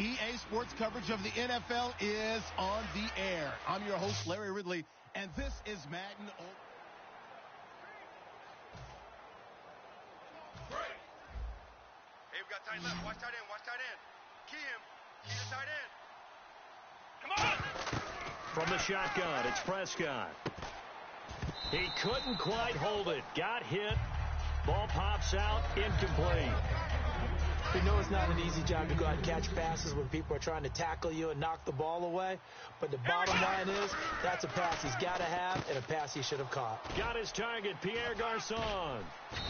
EA Sports coverage of the NFL is on the air. I'm your host, Larry Ridley, and this is Madden. Hey, we got tight left. Watch tight end. Watch tight end. Key him. Key the tight end. Come on. From the shotgun, it's Prescott. He couldn't quite hold it. Got hit. Ball pops out. Incomplete. We know it's not an easy job to go out and catch passes when people are trying to tackle you and knock the ball away. But the bottom line is, that's a pass he's got to have and a pass he should have caught. Got his target, Pierre Garçon.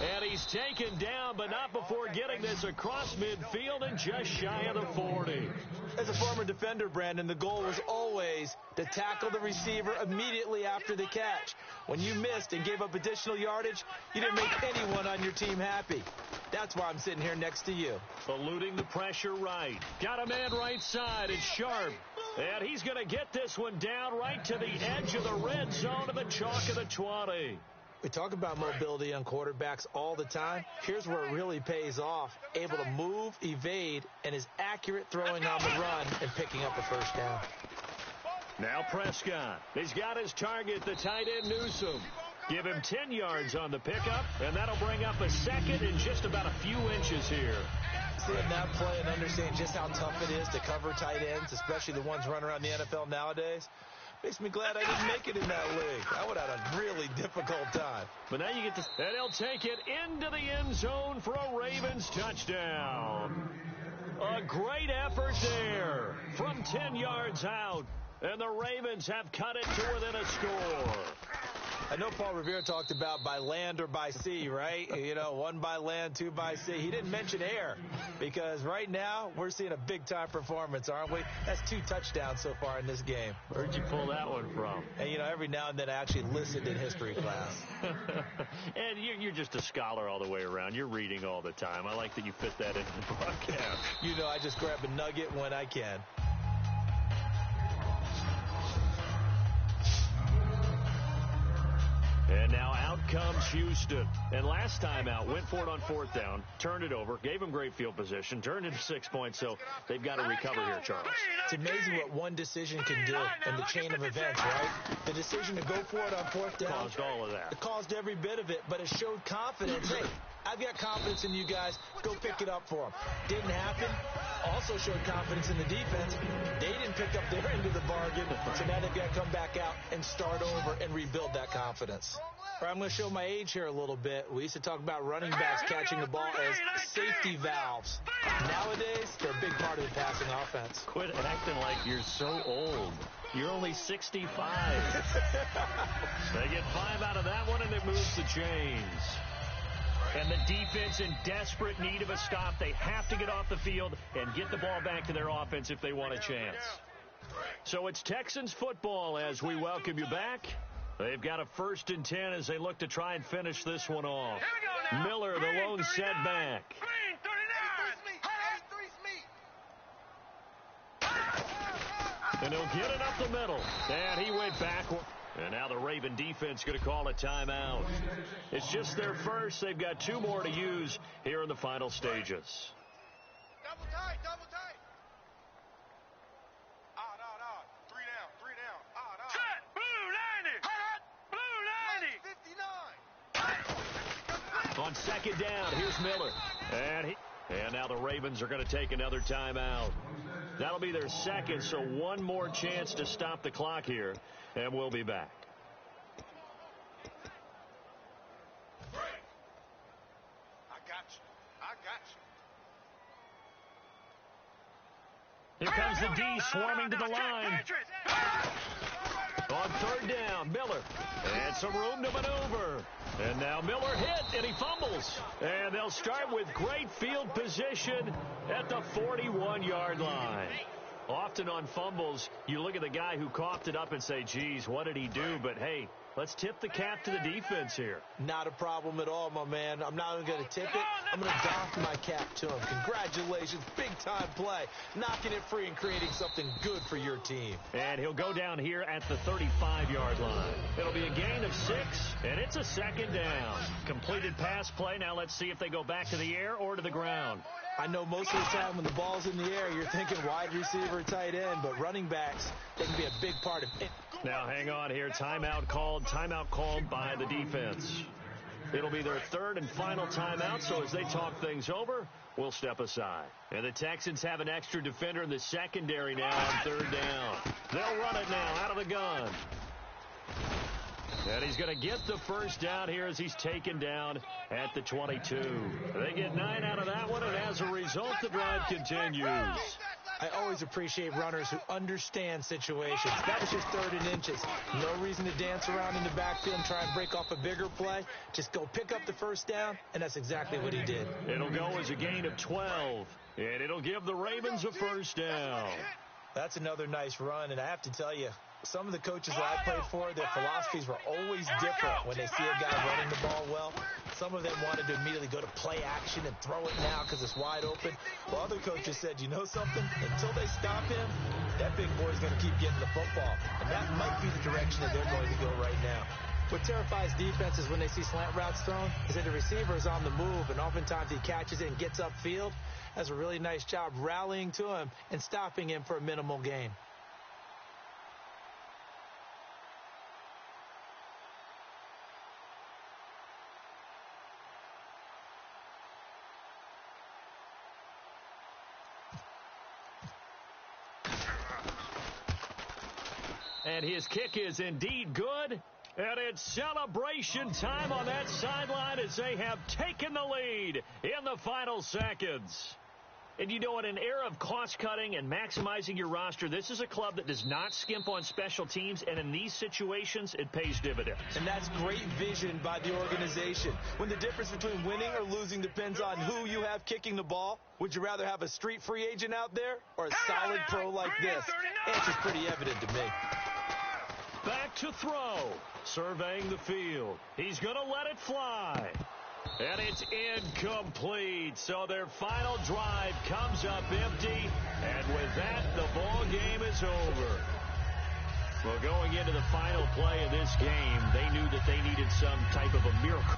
And he's taken down, but not before getting this across midfield and just shy of the 40. As a former defender, Brandon, the goal was always to tackle the receiver immediately after the catch. When you missed and gave up additional yardage, you didn't make anyone on your team happy. That's why I'm sitting here next to you. Eluding the pressure right. Got a man right side. It's Sharp. And he's going to get this one down right to the edge of the red zone of the chalk of the 20. We talk about mobility on quarterbacks all the time. Here's where it really pays off. Able to move, evade, and is accurate throwing on the run and picking up a first down. Now Prescott. He's got his target, the tight end Newsome. Give him 10 yards on the pickup, and that'll bring up a second in just about a few inches here. Seeing that play and understanding just how tough it is to cover tight ends, especially the ones running around the NFL nowadays, makes me glad I didn't make it in that league. I would have had a really difficult time. But now you get to, and he'll take it into the end zone for a Ravens touchdown. A great effort there from 10 yards out, and the Ravens have cut it to within a score. I know Paul Revere talked about by land or by sea, right? You know, one by land, two by sea. He didn't mention air because right now we're seeing a big-time performance, aren't we? That's 2 touchdowns so far in this game. Where'd you pull that one from? And, you know, every now and then I actually listened in history class. And you're just a scholar all the way around. You're reading all the time. I like that you fit that into the broadcast. You know, I just grab a nugget when I can. And now out comes Houston. And last time out, went for it on 4th down, turned it over, gave them great field position, turned it to 6 points, so they've got to recover here, Charles. It's amazing what one decision can do in the chain of events, right? The decision to go for it on 4th down. Caused all of that. It caused every bit of it, but it showed confidence. Hey, I've got confidence in you guys. Go pick it up for them. Didn't happen. Also showed confidence in the defense. They didn't pick up their end of the bargain, so now they've got to come back out and start over and rebuild that confidence. All right, I'm going to show my age here a little bit. We used to talk about running backs catching the ball as safety valves. Nowadays, they're a big part of the passing offense. Quit acting like you're so old. You're only 65. They get 5 out of that one, and it moves the chains. And the defense in desperate need of a stop. They have to get off the field and get the ball back to their offense if they want a chance. So it's Texans football as we welcome you back. They've got a 1st and 10 as they look to try and finish this one off. Miller, the lone setback. And he'll get it up the middle. And he went backward. And now the Raven defense going to call a timeout. It's just their first. They've got 2 more to use here in the final stages. Double tight, double tight. No. 3 down. Set, blue 90. Blue 90. 59. On 2nd down, here's Miller. And now the Ravens are going to take another timeout. That'll be their 2nd, so 1 more chance to stop the clock here. And we'll be back. I got you. Here comes the D swarming to the line. On 3rd down, Miller. And some room to maneuver. And now Miller hit, and he fumbles. And they'll start with great field position at the 41-yard line. Often on fumbles, you look at the guy who coughed it up and say, geez, what did he do? But, hey, let's tip the cap to the defense here. Not a problem at all, my man. I'm not even going to tip it. I'm going to doff my cap to him. Congratulations. Big-time play. Knocking it free and creating something good for your team. And he'll go down here at the 35-yard line. It'll be a gain of 6, and it's a 2nd down. Completed pass play. Now let's see if they go back to the air or to the ground. I know most of the time when the ball's in the air, you're thinking wide receiver, tight end, but running backs, they can be a big part of it. Now, hang on here. Timeout called by the defense. It'll be their third and final timeout, so as they talk things over, we'll step aside. And the Texans have an extra defender in the secondary now on third down. They'll run it now out of the gun. And he's going to get the first down here as he's taken down at the 22. They get 9 out of that one, and as a result, the drive continues. I always appreciate runners who understand situations. That was just third and inches. No reason to dance around in the backfield and try and break off a bigger play. Just go pick up the first down, and that's exactly what he did. It'll go as a gain of 12, and it'll give the Ravens a first down. That's another nice run, and I have to tell you, some of the coaches that I played for, their philosophies were always different when they see a guy running the ball well. Some of them wanted to immediately go to play action and throw it now because it's wide open. While other coaches said, you know something? Until they stop him, that big boy's going to keep getting the football. And that might be the direction that they're going to go right now. What terrifies defenses when they see slant routes thrown is that the receiver is on the move, and oftentimes he catches it and gets upfield. Has a really nice job rallying to him and stopping him for a minimal gain. And his kick is indeed good. And it's celebration time on that sideline as they have taken the lead in the final seconds. And you know, in an era of cost-cutting and maximizing your roster, this is a club that does not skimp on special teams, and in these situations, it pays dividends. And that's great vision by the organization. When the difference between winning or losing depends on who you have kicking the ball, would you rather have a street free agent out there or a solid pro like this? Answer's pretty evident to me. Back to throw. Surveying the field. He's going to let it fly. And it's incomplete. So their final drive comes up empty. And with that, the ball game is over. Well, going into the final play of this game, they knew that they needed some type of a miracle.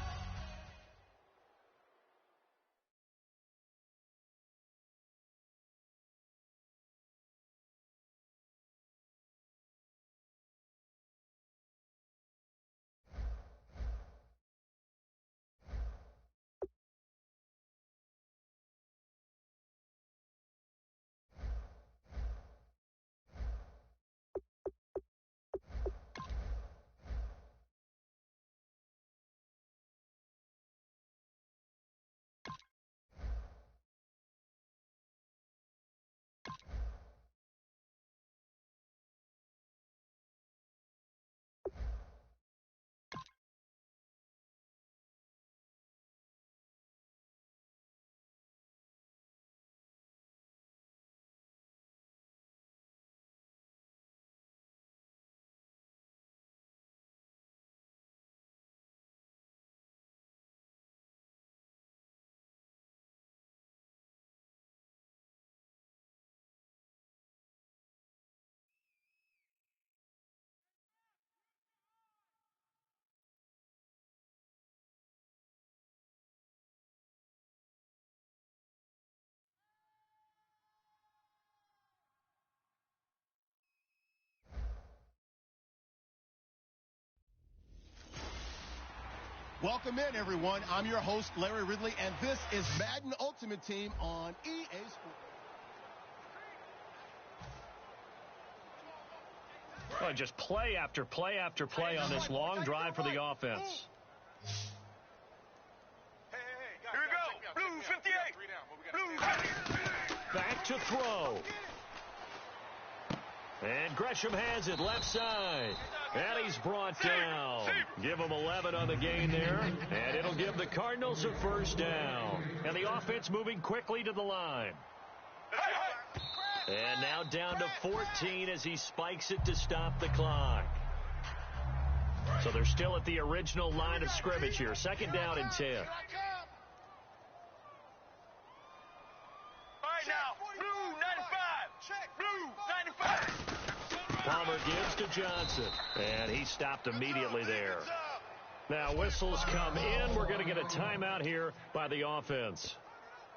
Welcome in, everyone. I'm your host, Larry Ridley, and this is Madden Ultimate Team on EA Sports. Well, just play after play after play on this long drive for the offense. Here we go. Blue 58. Blue 58. Back to throw. And Gresham has it left side. And he's brought down. Give him 11 on the gain there. And it'll give the Cardinals a first down. And the offense moving quickly to the line. And now down to 14 as he spikes it to stop the clock. So they're still at the original line of scrimmage here. Second down and 10. All right, now. Blue 95. Blue 95. Palmer gives to Johnson. And he stopped immediately there. Now whistles come in. We're going to get a timeout here by the offense.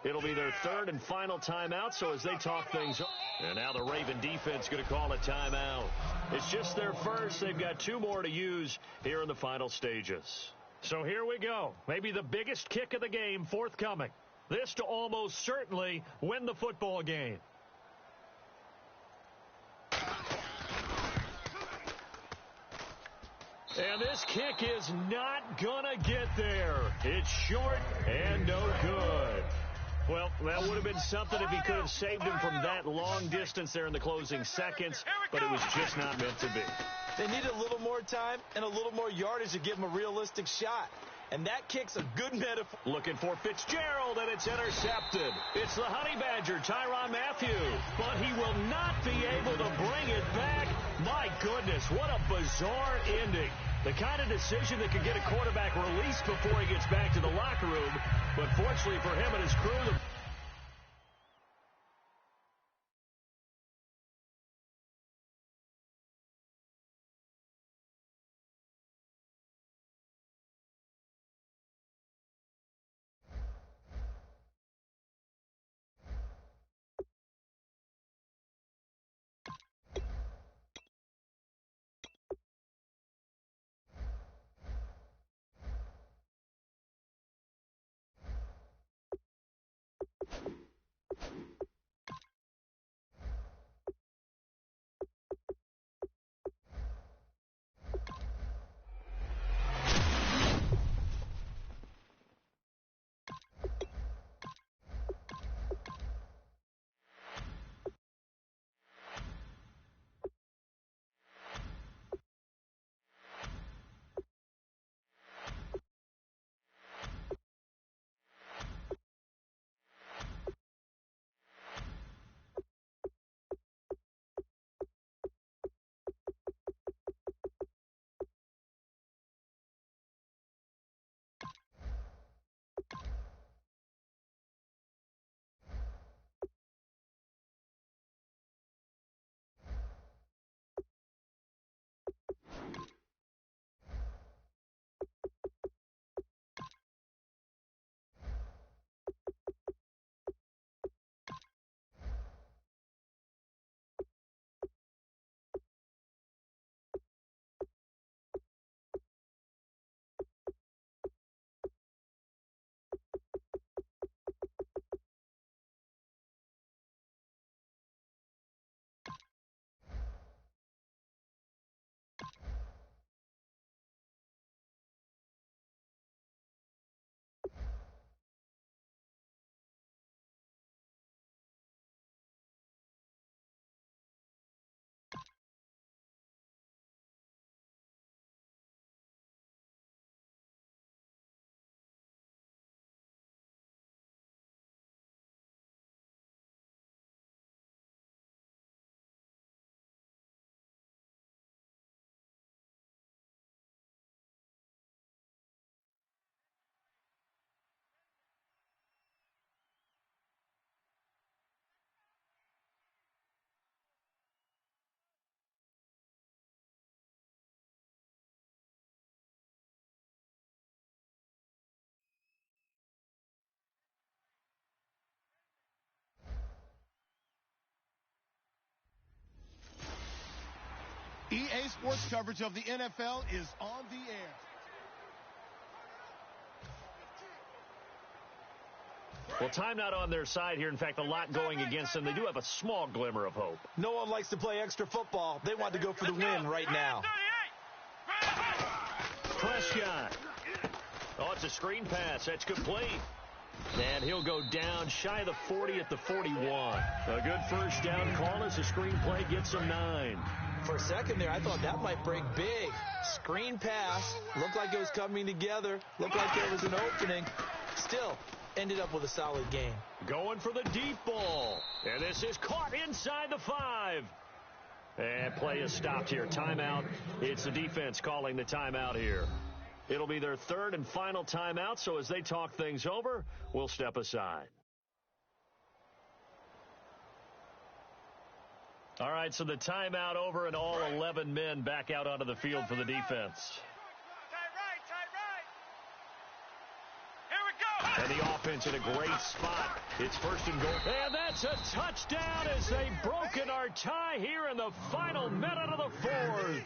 It'll be their third and final timeout, so as they talk things up. And now the Raven defense going to call a timeout. It's just their first. They've got 2 more to use here in the final stages. So here we go. Maybe the biggest kick of the game forthcoming. This to almost certainly win the football game. And this kick is not going to get there. It's short and no good. Well, that would have been something if he could have saved him from that long distance there in the closing seconds, but it was just not meant to be. They needed a little more time and a little more yardage to give him a realistic shot. And that kick's a good metaphor. Looking for Fitzgerald, and it's intercepted. It's the Honey Badger, Tyrann Mathieu. But he will not be able to bring it back. My goodness, what a bizarre ending. The kind of decision that could get a quarterback released before he gets back to the locker room. But fortunately for him and his crew, EA Sports coverage of the NFL is on the air. Well, time not on their side here. In fact, a lot going against them. They do have a small glimmer of hope. No one likes to play extra football. They want to go for the win right now. Prescott. Oh, it's a screen pass. That's complete. And he'll go down shy of the 40 at the 41. A good first down call as the screen play gets him 9. For a second there, I thought that might break big. Screen pass. Looked like it was coming together. Looked like there was an opening. Still, ended up with a solid game. Going for the deep ball. And this is caught inside the 5. And play is stopped here. Timeout. It's the defense calling the timeout here. It'll be their third and final timeout, so as they talk things over, we'll step aside. All right, so the timeout over and all 11 men back out onto the field for the defense. Tight right. Here we go. And And the offense in a great spot. It's first and goal. And that's a touchdown as they've broken our tie here in the final minute of the fourth.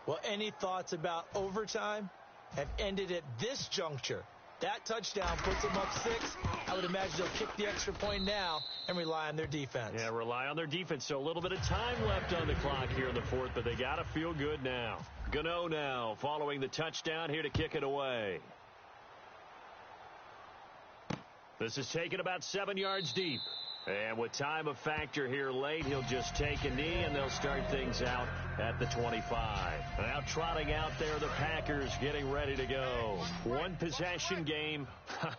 Well, any thoughts about overtime have ended at this juncture. That touchdown puts them up 6. I would imagine they'll kick the extra point now and rely on their defense. Yeah, rely on their defense. So a little bit of time left on the clock here in the fourth, but they got to feel good now. Gano now following the touchdown here to kick it away. This is taken about 7 yards deep. And with time a factor here late, he'll just take a knee, and they'll start things out at the 25. Now trotting out there, the Packers getting ready to go. One possession game,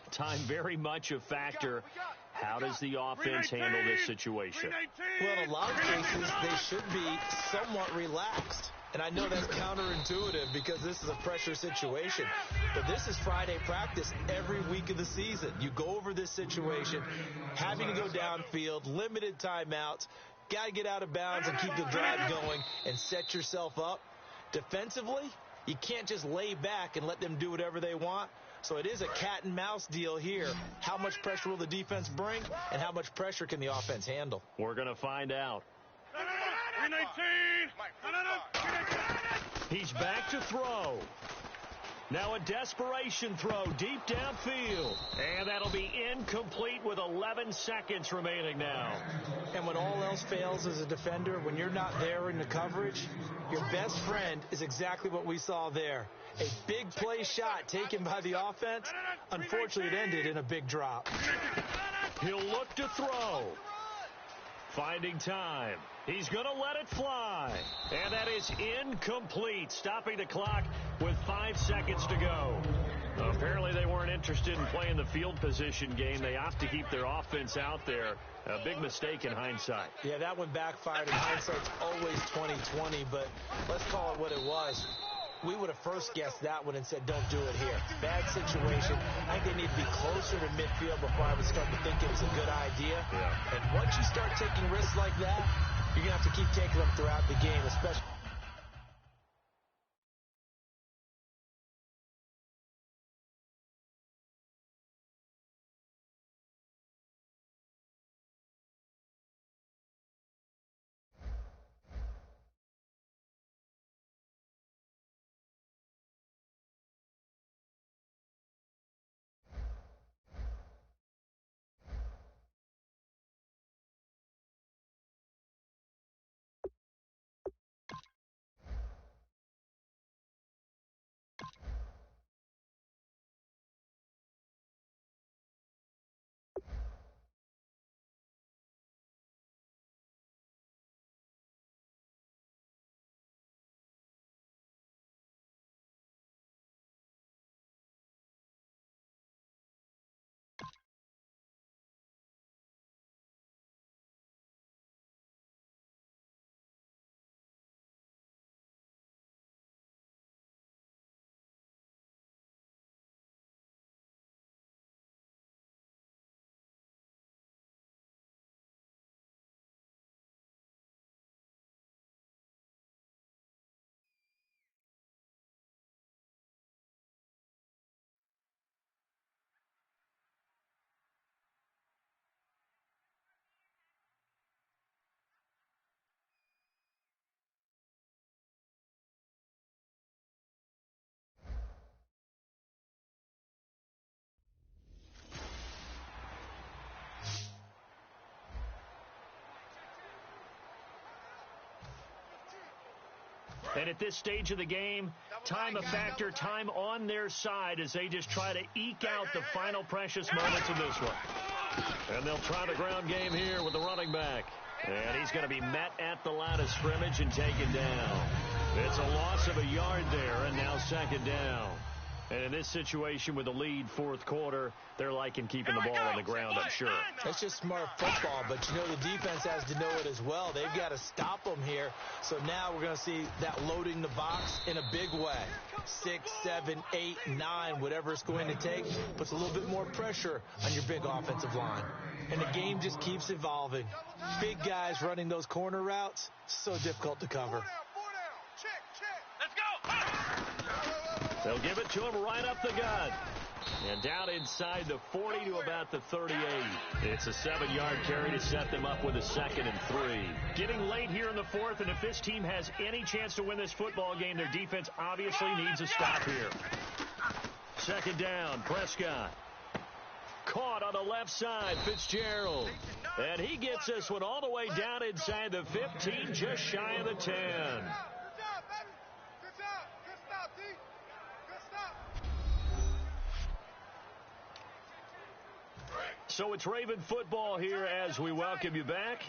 time very much a factor. How does the offense handle this situation? Well, in a lot of cases, they should be somewhat relaxed. And I know that's counterintuitive because this is a pressure situation. But this is Friday practice every week of the season. You go over this situation, having to go downfield, limited timeouts, got to get out of bounds and keep the drive going and set yourself up. Defensively, you can't just lay back and let them do whatever they want. So it is a cat and mouse deal here. How much pressure will the defense bring and how much pressure can the offense handle? We're going to find out. 319. He's back to throw. Now a desperation throw deep downfield. And that'll be incomplete with 11 seconds remaining now. And when all else fails as a defender, when you're not there in the coverage, your best friend is exactly what we saw there. A big play shot taken by the offense. Unfortunately, it ended in a big drop. He'll look to throw. Finding time. He's going to let it fly. And that is incomplete, stopping the clock with 5 seconds to go. Apparently they weren't interested in playing the field position game. They opt to keep their offense out there. A big mistake in hindsight. Yeah, that one backfired. In hindsight's always 20/20, but let's call it what it was. We would have first guessed that one and said, don't do it here. Bad situation. I think they need to be closer to midfield before I would start to think it was a good idea. Yeah. And once you start taking risks like that, you're going to have to keep taking them throughout the game, especially. And at this stage of the game, time a factor, time on their side as they just try to eke out the final precious moments of this one. And they'll try the ground game here with the running back. And he's going to be met at the line of scrimmage and taken down. It's a loss of a yard there, and now second down. And in this situation with the lead fourth quarter, they're liking keeping the ball on the ground, I'm sure. That's just smart football, but you know the defense has to know it as well. They've got to stop them here. So now we're going to see that loading the box in a big way. 6, 7, 8, 9, whatever it's going to take, puts a little bit more pressure on your big offensive line. And the game just keeps evolving. Big guys running those corner routes, so difficult to cover. Let's go! They'll give it to him right up the gut. And down inside the 40 to about the 38. It's a 7-yard carry to set them up with a 2nd and 3. Getting late here in the 4th, and if this team has any chance to win this football game, their defense obviously needs a stop here. 2nd down, Prescott. Caught on the left side, Fitzgerald. And he gets this one all the way down inside the 15, just shy of the 10. So it's Raven football here as we welcome you back.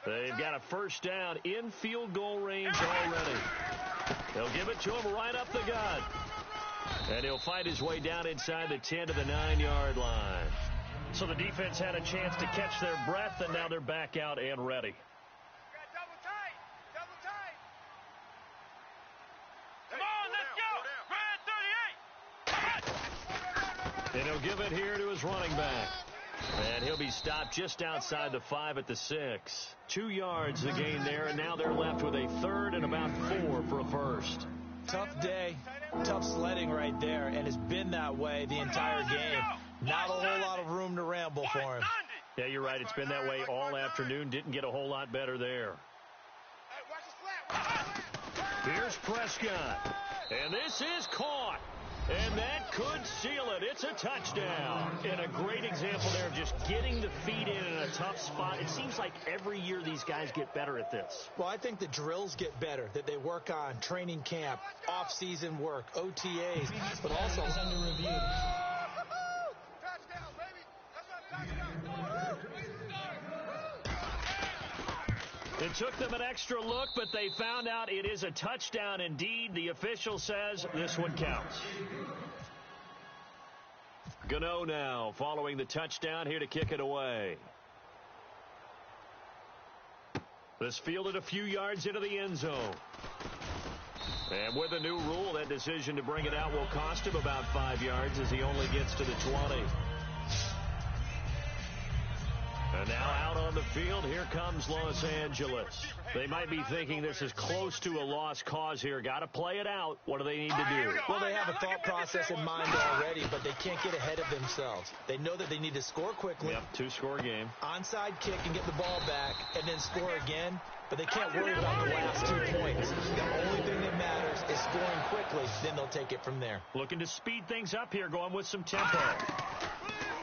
They've got a 1st down in field goal range already. They'll give it to him right up the gut. And he'll fight his way down inside the 10 to the 9-yard line. So the defense had a chance to catch their breath, and now they're back out and ready. Double tight. Come on, let's go. Red 38. And he'll give it here to his running back. And he'll be stopped just outside the 5 at the 6. 2 yards the gain there, and now they're left with a 3rd and about 4 for a 1st. Tough day, tough sledding right there, and it's been that way the entire game. Not a whole lot of room to ramble for him. Yeah, you're right. It's been that way all afternoon. Didn't get a whole lot better there. Here's Prescott. And this is caught. And that could seal it. It's a touchdown. And a great example there of just getting the feet in a tough spot. It seems like every year these guys get better at this. Well, I think the drills get better, that they work on training camp, off-season work, OTAs, but also under review. Touchdown, baby. That's a touchdown. It took them an extra look, but they found out it is a touchdown indeed. The official says this one counts. Gano now following the touchdown here to kick it away. This fielded a few yards into the end zone. And with a new rule, that decision to bring it out will cost him about 5 yards as he only gets to the 20. And now out on the field, here comes Los Angeles. They might be thinking this is close to a lost cause here. Got to play it out. What do they need to do? Well, they have a thought process in mind already, but they can't get ahead of themselves. They know that they need to score quickly. Yep, 2-score game. Onside kick and get the ball back and then score again, but they can't worry about the last 2 points. The only thing that matters is scoring quickly, then they'll take it from there. Looking to speed things up here, going with some tempo.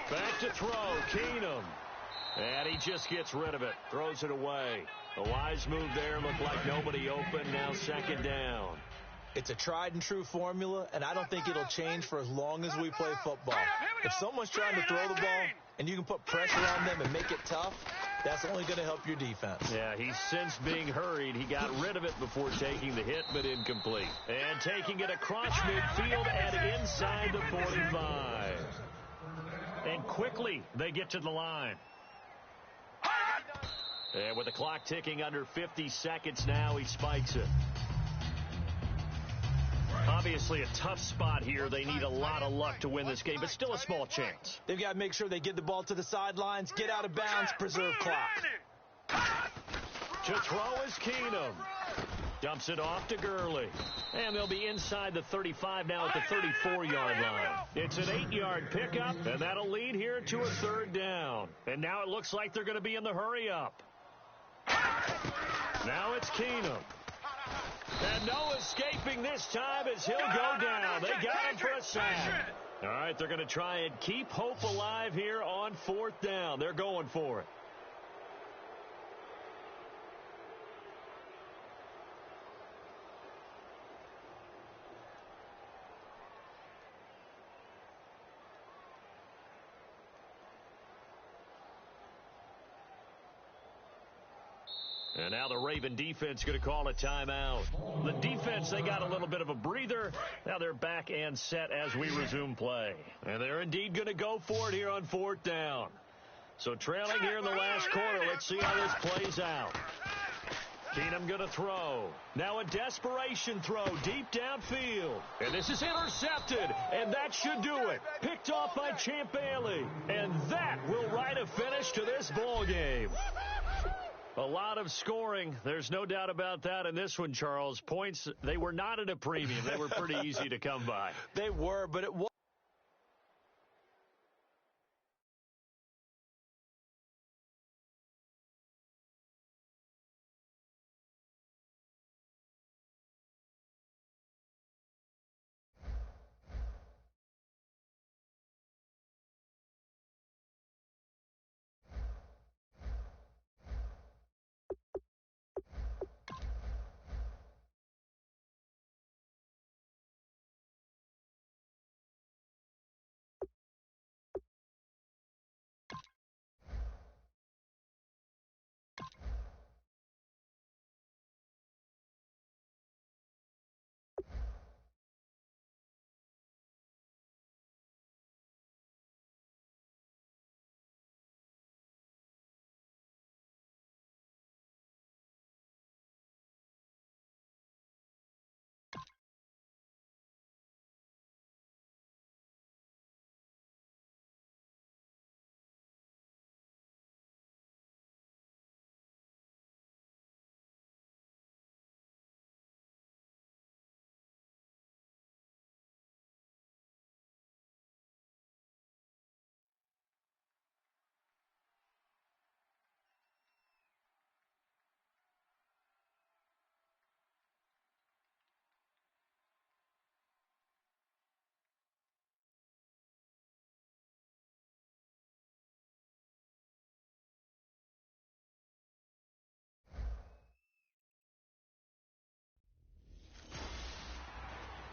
Back to throw, Keenum. And he just gets rid of it, throws it away. A wise move there, looked like nobody open, now 2nd down. It's a tried-and-true formula, and I don't think it'll change for as long as we play football. If someone's trying to throw the ball and you can put pressure on them and make it tough, that's only going to help your defense. Yeah, he's since being hurried. He got rid of it before taking the hit, but incomplete. And taking it across midfield and inside the 45. And quickly, they get to the line. And with the clock ticking under 50 seconds now, he spikes it. Obviously a tough spot here. They need a lot of luck to win this game, but still a small chance. They've got to make sure they get the ball to the sidelines, get out of bounds, preserve clock. To throw is Keenum. Dumps it off to Gurley. And they'll be inside the 35 now at the 34-yard line. It's an 8-yard pickup, and that'll lead here to a 3rd down. And now it looks like they're going to be in the hurry-up. Now it's Keenum. And no escaping this time as he'll go down. They got him for a sack. All right, they're going to try and keep hope alive here on 4th down. They're going for it. And now the Raven defense going to call a timeout. The defense, they got a little bit of a breather. Now they're back and set as we resume play. And they're indeed going to go for it here on 4th down. So trailing here in the last quarter, let's see how this plays out. Keenum going to throw. Now a desperation throw deep downfield. And this is intercepted. And that should do it. Picked off by Champ Bailey. And that will write a finish to this ball game. A lot of scoring. There's no doubt about that in this one, Charles. Points, they were not at a premium. They were pretty easy to come by. They were, but it was.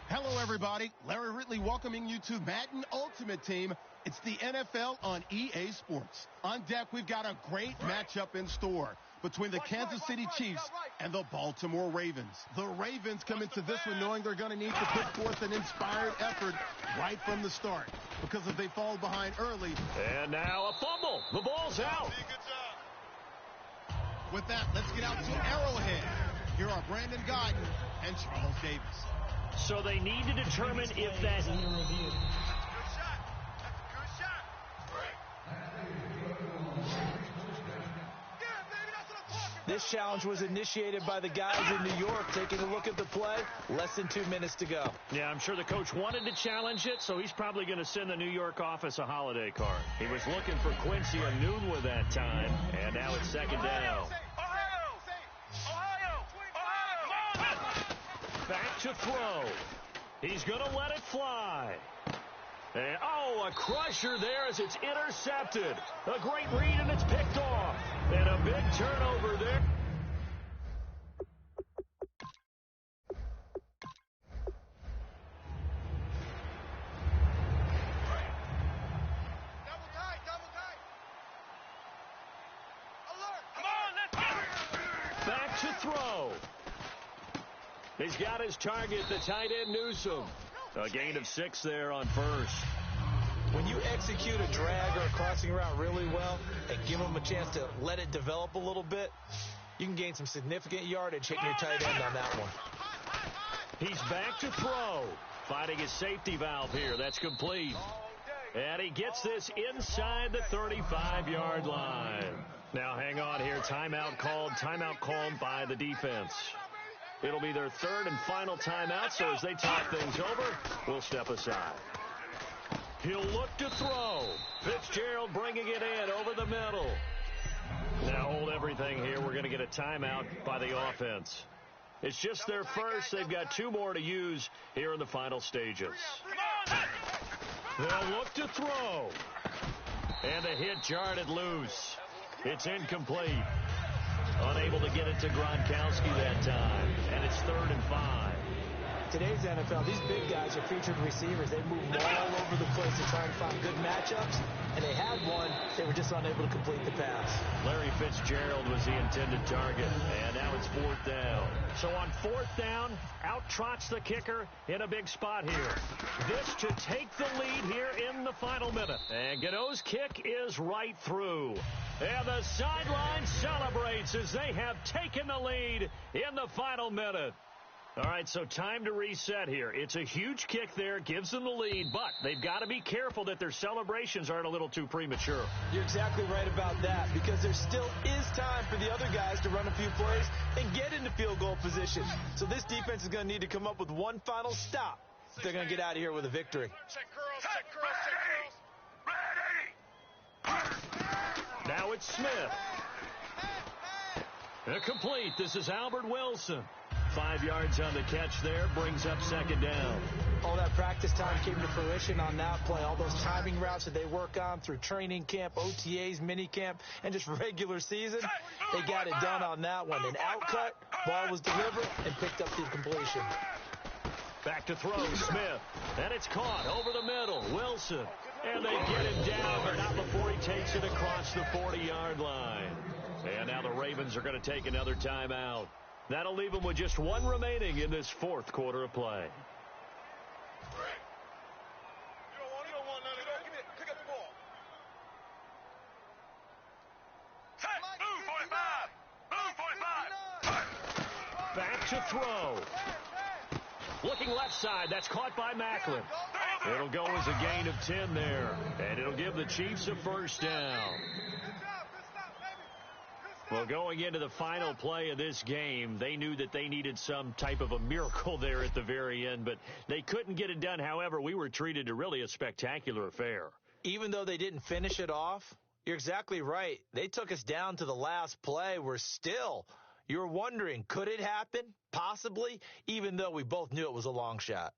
Hello, everybody. Larry Ridley welcoming you to Madden Ultimate Team. It's the NFL on EA Sports. On deck, we've got a great matchup in store between the Kansas City Chiefs and the Baltimore Ravens. The Ravens come into this one knowing they're going to need to put forth an inspired effort right from the start, because if they fall behind early. And now a fumble. The ball's out. With that, let's get out to Arrowhead. Here are Brandon Guyton and Charles Davis. So they need to determine if that... Good shot. That's a good shot. This challenge was initiated by the guys in New York. Taking a look at the play, less than 2 minutes to go. Yeah, I'm sure the coach wanted to challenge it, so he's probably going to send the New York office a holiday card. He was looking for Quincy Enunwa that time, and now it's second down. Back to throw. He's going to let it fly. And, a crusher there as it's intercepted. A great read, and it's picked off. And a big turnover there. Double tight. Alert. Come on, let's go. Back to throw. He's got his target, the tight end Newsome. A gain of 6 there on first. When you execute a drag or a crossing route really well and give them a chance to let it develop a little bit, you can gain some significant yardage hitting your tight end on that one. He's back to throw. Finding his safety valve here. That's complete. And he gets this inside the 35-yard line. Now hang on here. Timeout called by the defense. It'll be their third and final timeout, so as they talk things over, we'll step aside. He'll look to throw. Fitzgerald bringing it in over the middle. Now hold everything here. We're going to get a timeout by the offense. It's just their first. They've got 2 more to use here in the final stages. They'll look to throw. And the hit jarred it loose. It's incomplete. Unable to get it to Gronkowski that time. And it's 3rd and 5. Today's NFL, these big guys are featured receivers. They move all over the place to try and find good matchups, and they had one. They were just unable to complete the pass. Larry Fitzgerald was the intended target, and now it's 4th down. So on 4th down, out trots the kicker in a big spot here. This to take the lead here in the final minute. And Gano's kick is right through. And the sideline celebrates as they have taken the lead in the final minute. All right, so time to reset here. It's a huge kick there, gives them the lead, but they've got to be careful that their celebrations aren't a little too premature. You're exactly right about that, because there still is time for the other guys to run a few plays and get into field goal position. So this defense is going to need to come up with one final stop if they're going to get out of here with a victory. Check curls, check curls, check curls. Now it's Smith. Complete. This is Albert Wilson. 5 yards on the catch there, brings up second down. All that practice time came to fruition on that play. All those timing routes that they work on through training camp, OTAs, mini camp, and just regular season, they got it done on that one. An outcut, ball was delivered, and picked up the completion. Back to throw, Smith. And it's caught over the middle. Wilson. And they get him down, but not before he takes it across the 40-yard line. And now the Ravens are going to take another timeout. That'll leave them with just one remaining in this fourth quarter of play. Back to throw. Looking left side. That's caught by Macklin. It'll go as a gain of 10 there. And it'll give the Chiefs a first down. Well, going into the final play of this game, they knew that they needed some type of a miracle there at the very end, but they couldn't get it done. However, we were treated to really a spectacular affair. Even though they didn't finish it off, you're exactly right. They took us down to the last play. You were wondering, could it happen? Possibly, even though we both knew it was a long shot.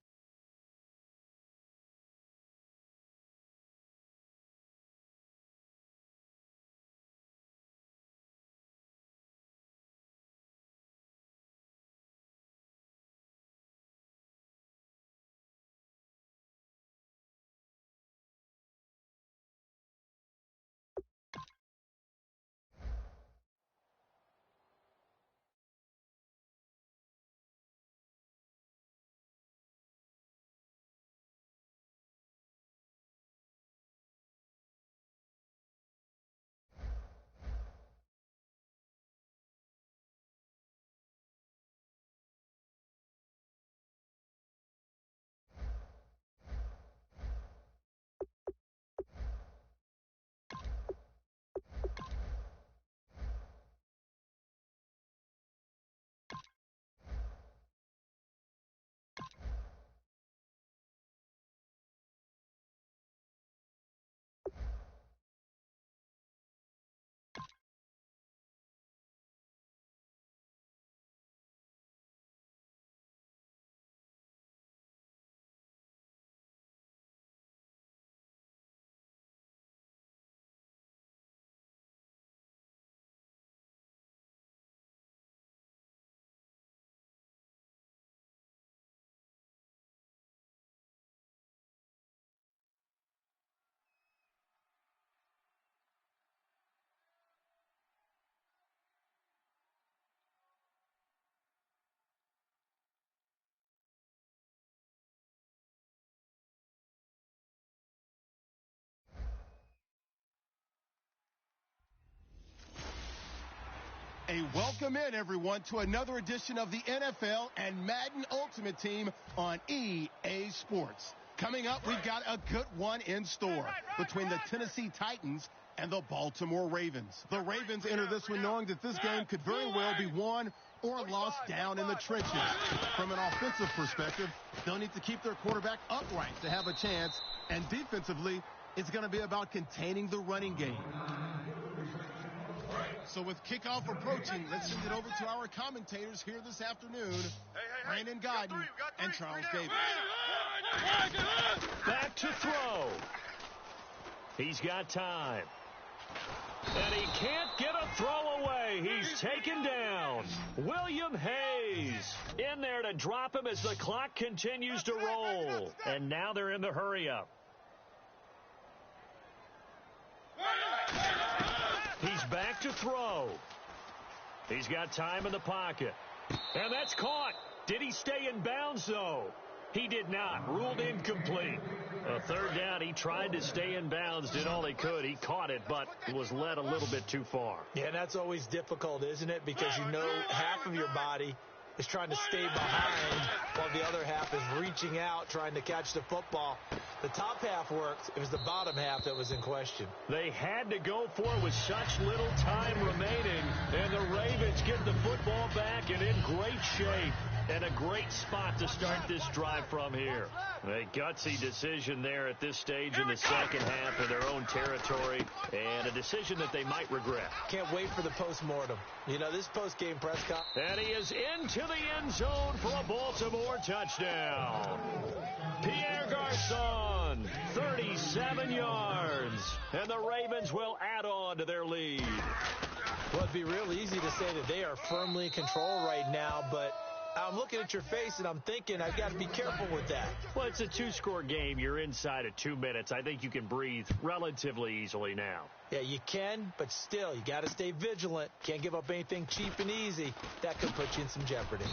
A welcome in, everyone, to another edition of the NFL and Madden Ultimate Team on EA Sports. Coming up, we've got a good one in store between the Tennessee Titans and the Baltimore Ravens. The Ravens enter this one knowing that this game could very well be won or lost down in the trenches. From an offensive perspective, they'll need to keep their quarterback upright to have a chance, and defensively, it's going to be about containing the running game. So with kickoff approaching, let's send it over to our commentators here this afternoon, Brandon Godden and Charles Davis. Back to throw. He's got time. And he can't get a throw away. He's taken down. William Hayes in there to drop him as the clock continues to roll. And now they're in the hurry-up. He's back to throw. He's got time in the pocket. And that's caught. Did he stay in bounds, though? He did not. Ruled incomplete. A third down, he tried to stay in bounds, did all he could. He caught it, but was led a little bit too far. Yeah, that's always difficult, isn't it? Because you know half of your body is trying to stay behind while the other half is reaching out, trying to catch the football. The top half worked. It was the bottom half that was in question. They had to go for it with such little time remaining, and the Ravens get the football back and in great shape. And a great spot to start this drive from here. A gutsy decision there at this stage in the second half of their own territory, and a decision that they might regret. Can't wait for the post-mortem. You know, this post-game press conference. And he is into the end zone for a Baltimore touchdown. Pierre Garçon, 37 yards, and the Ravens will add on to their lead. Well, it'd be real easy to say that they are firmly in control right now, but I'm looking at your face, and I'm thinking I've got to be careful with that. Well, it's a two-score game. You're inside of 2 minutes. I think you can breathe relatively easily now. Yeah, you can, but still, you got to stay vigilant. Can't give up anything cheap and easy. That could put you in some jeopardy.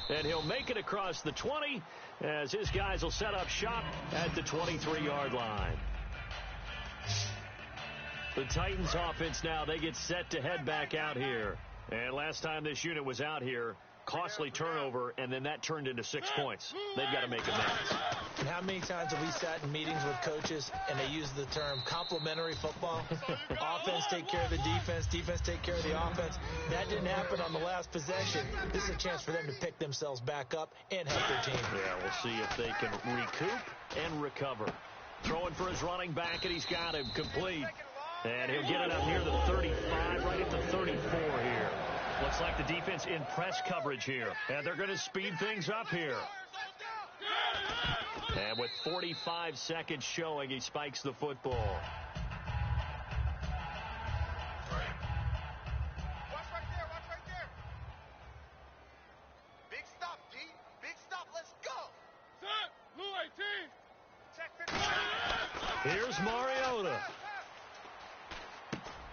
And he'll make it across the 20 as his guys will set up shop at the 23-yard line. The Titans offense now, they get set to head back out here. And last time this unit was out here, costly turnover, and then that turned into 6 points. They've got to make amends. And how many times have we sat in meetings with coaches and they use the term complementary football? Offense take care of the defense, defense take care of the offense. That didn't happen on the last possession. This is a chance for them to pick themselves back up and help their team. Yeah, we'll see if they can recoup and recover. Throwing for his running back, and he's got him complete. And he'll get it up near the 35, right at the 34 here. Looks like the defense in press coverage here. And they're going to speed things up here. And with 45 seconds showing, he spikes the football. Watch right there. Big stop, D. Big stop. Let's go. Set. Blue 18. Check 50. Here's Mariota.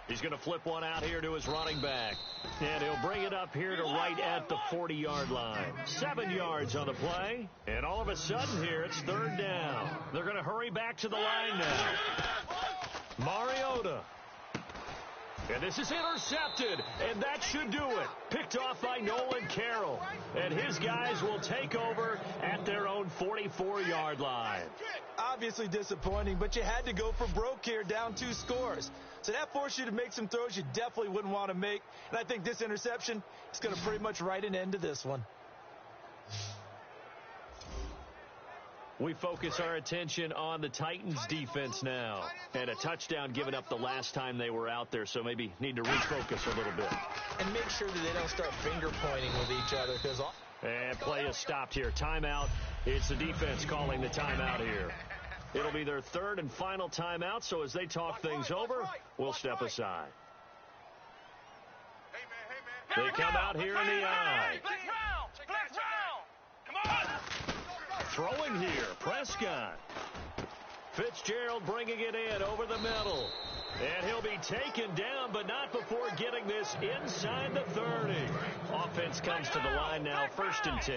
He's going to flip one out here to his running back. And he'll bring it up here to right at the 40-yard line. 7 yards on the play. And all of a sudden here, it's third down. They're going to hurry back to the line now. Mariota. And this is intercepted. And that should do it. Picked off by Nolan Carroll. And his guys will take over at their own 44-yard line. Obviously disappointing, but you had to go for broke here, down 2 scores. So that forced you to make some throws you definitely wouldn't want to make. And I think this interception is going to pretty much write an end to this one. We focus our attention on the Titans defense now. And a touchdown given up the last time they were out there, so maybe need to refocus a little bit. And make sure that they don't start finger pointing with each other, because and play is stopped here. Timeout. It's the defense calling the timeout here. It'll be their third and final timeout, so as they talk things over, we'll step aside. They come out here in the eye. Come on. Throwing here, Prescott. Fitzgerald bringing it in over the middle. And he'll be taken down, but not before getting this inside the 30. Offense comes to the line now, 1st and 10.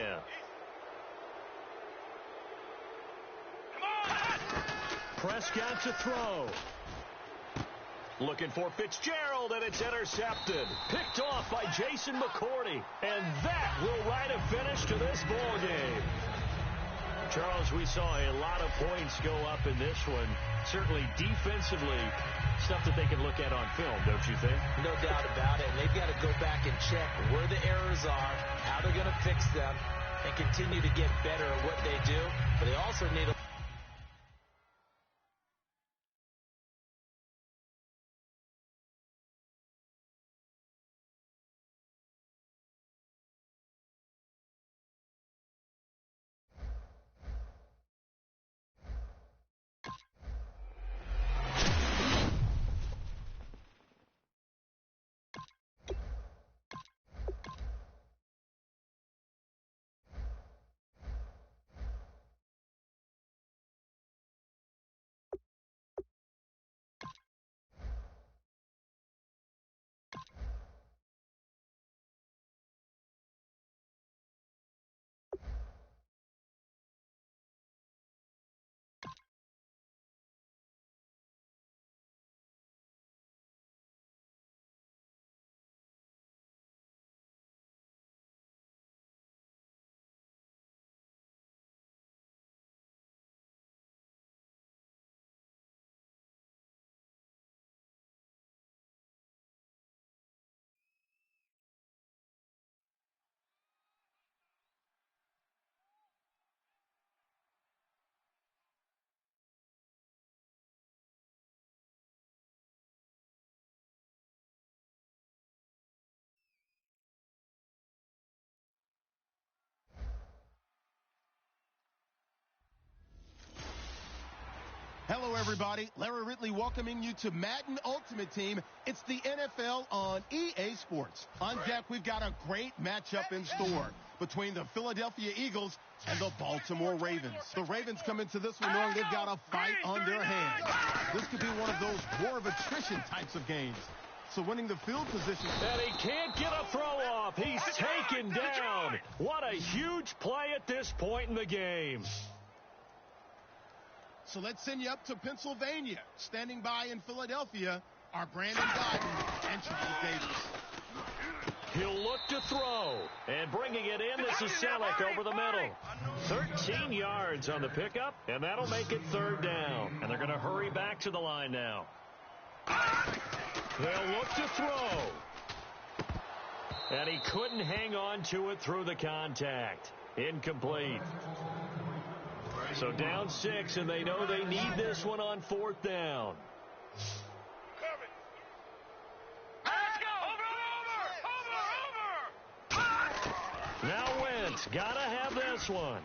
Prescott to throw. Looking for Fitzgerald, and it's intercepted. Picked off by Jason McCourty. And that will write a finish to this ball game. Charles, we saw a lot of points go up in this one. Certainly defensively, stuff that they can look at on film, don't you think? No doubt about it. And they've got to go back and check where the errors are, how they're going to fix them, and continue to get better at what they do. But they also need a everybody. Larry Ridley welcoming you to Madden Ultimate Team. It's the NFL on EA Sports. On deck, we've got a great matchup in store between the Philadelphia Eagles and the Baltimore Ravens. The Ravens come into this one knowing they've got a fight on their hands. This could be one of those war of attrition types of games. So winning the field position. And he can't get a throw off. He's taken down. What a huge play at this point in the game. So let's send you up to Pennsylvania. Standing by in Philadelphia are Brandon Godden and Charles Davis. He'll look to throw. And bringing it in, this is Selleck over the middle. 13 yards on the pickup, and that'll make it third down. And they're going to hurry back to the line now. They'll look to throw. And he couldn't hang on to it through the contact. Incomplete. So down 6, and they know they need this one on fourth down. Now Wentz, gotta have this one.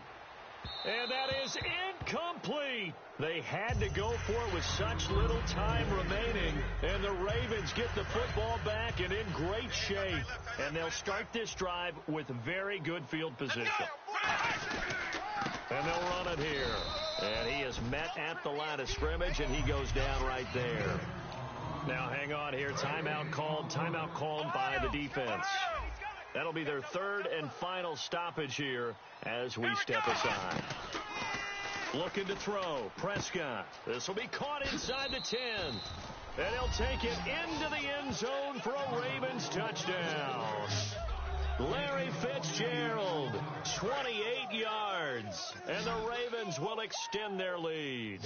And that is incomplete. They had to go for it with such little time remaining. And the Ravens get the football back and in great shape. And they'll start this drive with very good field position. And they'll run it here. And he is met at the line of scrimmage, and he goes down right there. Now hang on here. Timeout called by the defense. That'll be their third and final stoppage here as we step aside. Looking to throw. Prescott. This will be caught inside the 10. And he'll take it into the end zone for a Ravens touchdown. Larry Fitzgerald, 28 yards. And the Ravens will extend their lead.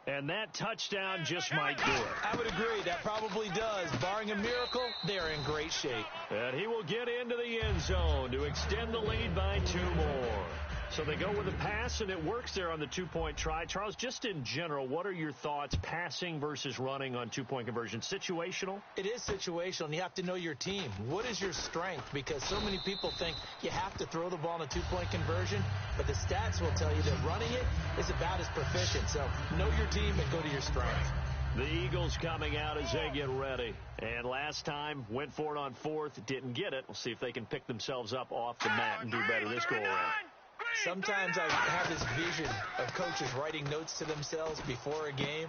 And that touchdown just might do it. I would agree. That probably does. Barring a miracle, they're in great shape. And he will get into the end zone to extend the lead by 2 more. So they go with a pass, and it works there on the two-point try. Charles, just in general, what are your thoughts passing versus running on two-point conversion? Situational? It is situational, and you have to know your team. What is your strength? Because so many people think you have to throw the ball in a two-point conversion, but the stats will tell you that running it is about as proficient. So know your team and go to your strength. The Eagles coming out as they get ready. And last time, went for it on fourth, didn't get it. We'll see if they can pick themselves up off the mat and do better this go-around. Sometimes I have this vision of coaches writing notes to themselves before a game,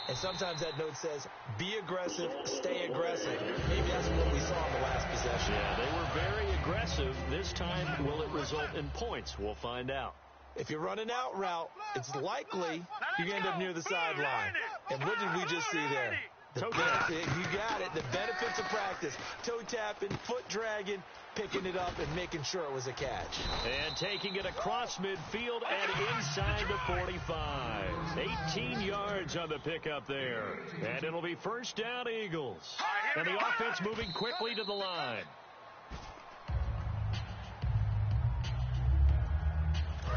and sometimes that note says, be aggressive, stay aggressive. Maybe that's what we saw in the last possession. Yeah, they were very aggressive. This time, will it result in points? We'll find out. If you run an out route, it's likely you end up near the sideline. And what did we just see there? You got it. The benefits of practice. Toe tapping, foot dragging, picking it up, and making sure it was a catch. And taking it across midfield and inside the 45. 18 yards on the pickup there. And it'll be first down, Eagles. And the offense moving quickly to the line.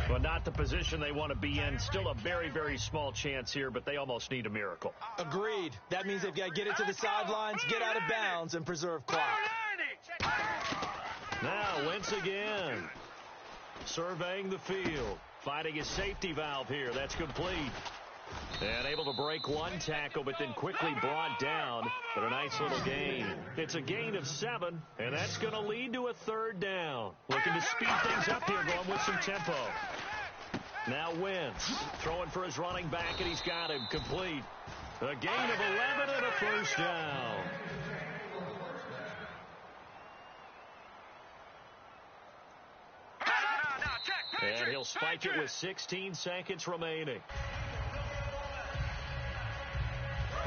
But not the position they want to be in. Still a very, very small chance here, but they almost need a miracle. Agreed. That means they've got to get it to the sidelines, get out of bounds, and preserve clock. Now, Wentz again. Surveying the field. Finding a safety valve here. That's complete. And able to break one tackle, but then quickly brought down. But a nice little gain. It's a gain of 7, and that's going to lead to a third down. Looking to speed things up here, going with some tempo. Now Wentz throwing for his running back, and he's got him complete. A gain of 11 and a first down. And he'll spike it with 16 seconds remaining.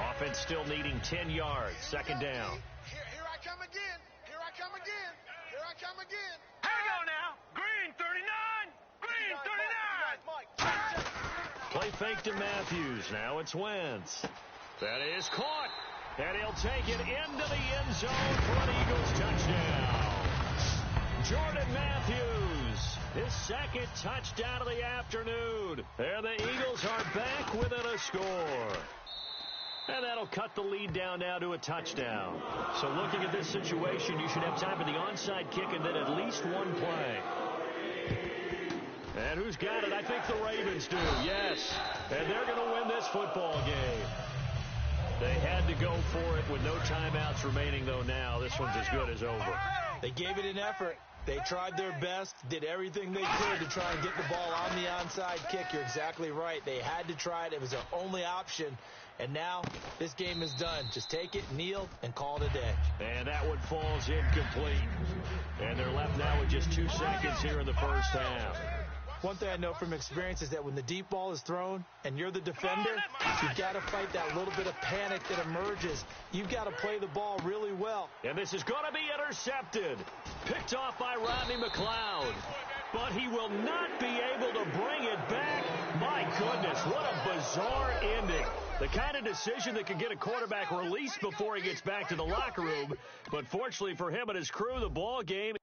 Offense still needing 10 yards. Second down. Here I come again. Here I come again. Here I come again. Hang on now. Green 39. Green 39. Play fake to Matthews. Now it's Wentz. That is caught. And he'll take it into the end zone for an Eagles touchdown. Jordan Matthews, his second touchdown of the afternoon. And the Eagles are back within a score. And that'll cut the lead down now to a touchdown. So looking at this situation, you should have time for the onside kick and then at least one play. And who's got it? I think the Ravens do. Yes. And they're going to win this football game. They had to go for it with no timeouts remaining, though. Now this one's as good as over. They gave it an effort. They tried their best, did everything they could to try and get the ball on the onside kick. You're exactly right. They had to try it. It was their only option. And now this game is done. Just take it, kneel, and call it a day. And that one falls incomplete. And they're left now with just 2 seconds here in the first half. One thing I know from experience is that when the deep ball is thrown and you're the defender, you've got to fight that little bit of panic that emerges. You've got to play the ball really well. And this is going to be intercepted. Picked off by Rodney McLeod. But he will not be able to bring it back. My goodness, what a bizarre ending. The kind of decision that could get a quarterback released before he gets back to the locker room. But fortunately for him and his crew, the ball game.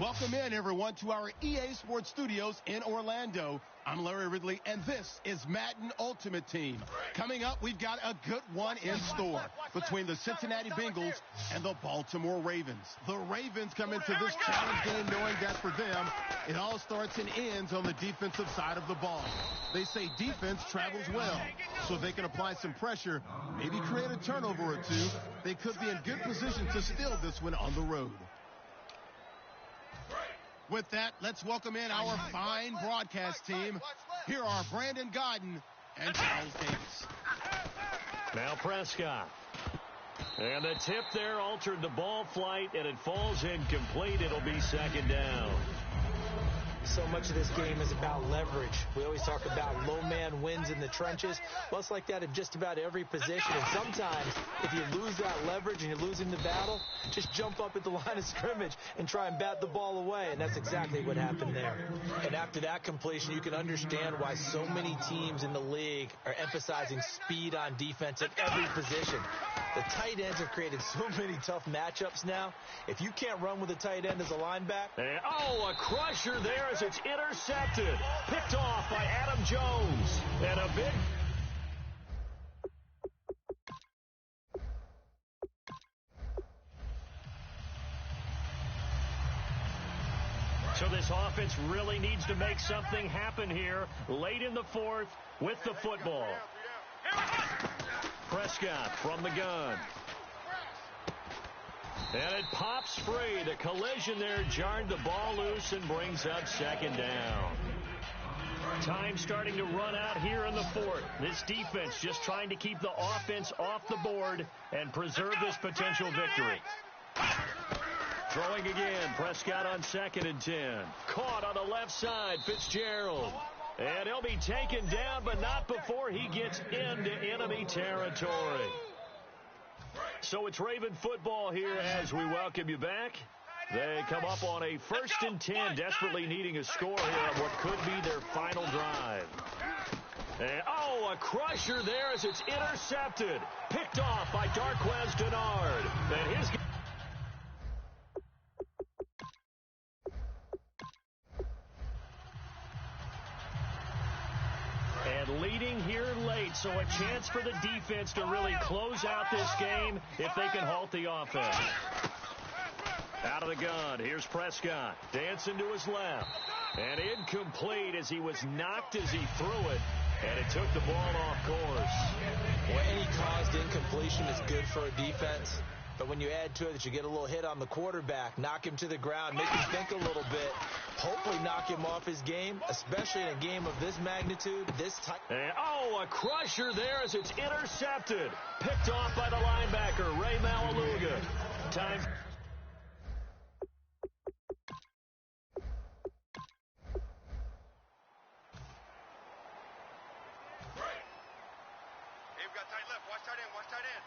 Welcome in, everyone, to our EA Sports Studios in Orlando. I'm Larry Ridley, and this is Madden Ultimate Team. Coming up, we've got a good one in store between the Cincinnati Bengals and the Baltimore Ravens. The Ravens come into this challenge game knowing that for them, it all starts and ends on the defensive side of the ball. They say defense travels well, so if they can apply some pressure, maybe create a turnover or two, they could be in good position to steal this one on the road. With that, let's welcome in our fine broadcast team. Here are Brandon Godden and Charles Davis. Now Prescott. And the tip there altered the ball flight, and it falls incomplete. It'll be second down. So much of this game is about leverage. We always talk about low man wins in the trenches. Well, it's like that in just about every position. And sometimes, if you lose that leverage and you're losing the battle, just jump up at the line of scrimmage and try and bat the ball away. And that's exactly what happened there. And after that completion, you can understand why so many teams in the league are emphasizing speed on defense at every position. The tight ends have created so many tough matchups now. If you can't run with a tight end as a linebacker. And, a crusher there as it's intercepted. Picked off by Adam Jones. And a big... So this offense really needs to make something happen here late in the fourth with the football. Prescott from the gun. And it pops free. The collision there jarred the ball loose and brings up second down. Time starting to run out here in the fourth. This defense just trying to keep the offense off the board and preserve this potential victory. Throwing again. Prescott on 2nd and 10. Caught on the left side. Fitzgerald. And he'll be taken down, but not before he gets into enemy territory. So it's Raven football here as we welcome you back. They come up on a 1st and 10, desperately needing a score here on what could be their final drive. And, a crusher there as it's intercepted. Picked off by Darquez Denard. And his... And leading here late, so a chance for the defense to really close out this game if they can halt the offense. Out of the gun, here's Prescott. Dancing to his left. And incomplete as he was knocked as he threw it. And it took the ball off course. Well, any caused incompletion is good for a defense. But when you add to it that you get a little hit on the quarterback, knock him to the ground, make him think a little bit, hopefully knock him off his game, especially in a game of this magnitude, this type. And, a crusher there as it's intercepted. Picked off by the linebacker, Ray Malaluga. Time. Hey, we got tight left. Watch tight end. Watch tight end.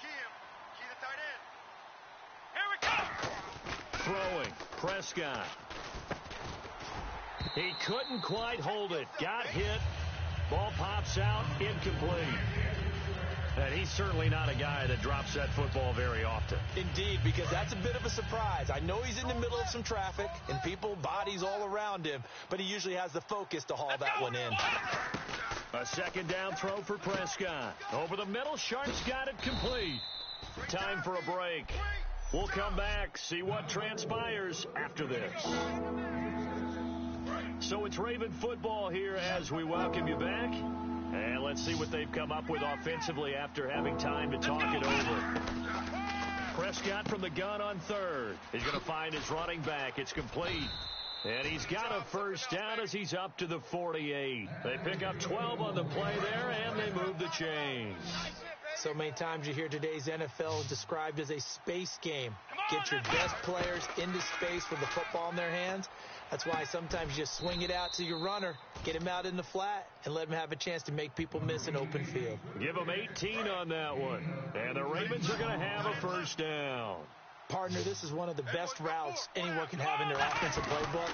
Key him. Key the tight end. Here we go. Throwing. Prescott. He couldn't quite hold it. Got hit. Ball pops out. Incomplete. And he's certainly not a guy that drops that football very often. Indeed, because that's a bit of a surprise. I know he's in the middle of some traffic and people, bodies all around him, but he usually has the focus to haul that one in. A second down throw for Prescott. Over the middle, Sharp's got it complete. Time for a break. We'll come back, see what transpires after this. So it's Raven football here as we welcome you back. And let's see what they've come up with offensively after having time to talk it over. Prescott from the gun on third. He's going to find his running back. It's complete. And he's got a first down as he's up to the 48. They pick up 12 on the play there, and they move the chains. So many times you hear today's NFL described as a space game. Get your best players into space with the football in their hands. That's why sometimes you just swing it out to your runner, get him out in the flat, and let him have a chance to make people miss an open field. Give him 18 on that one. And the Ravens are going to have a first down. Partner, this is one of the best routes anyone can have in their offensive playbook.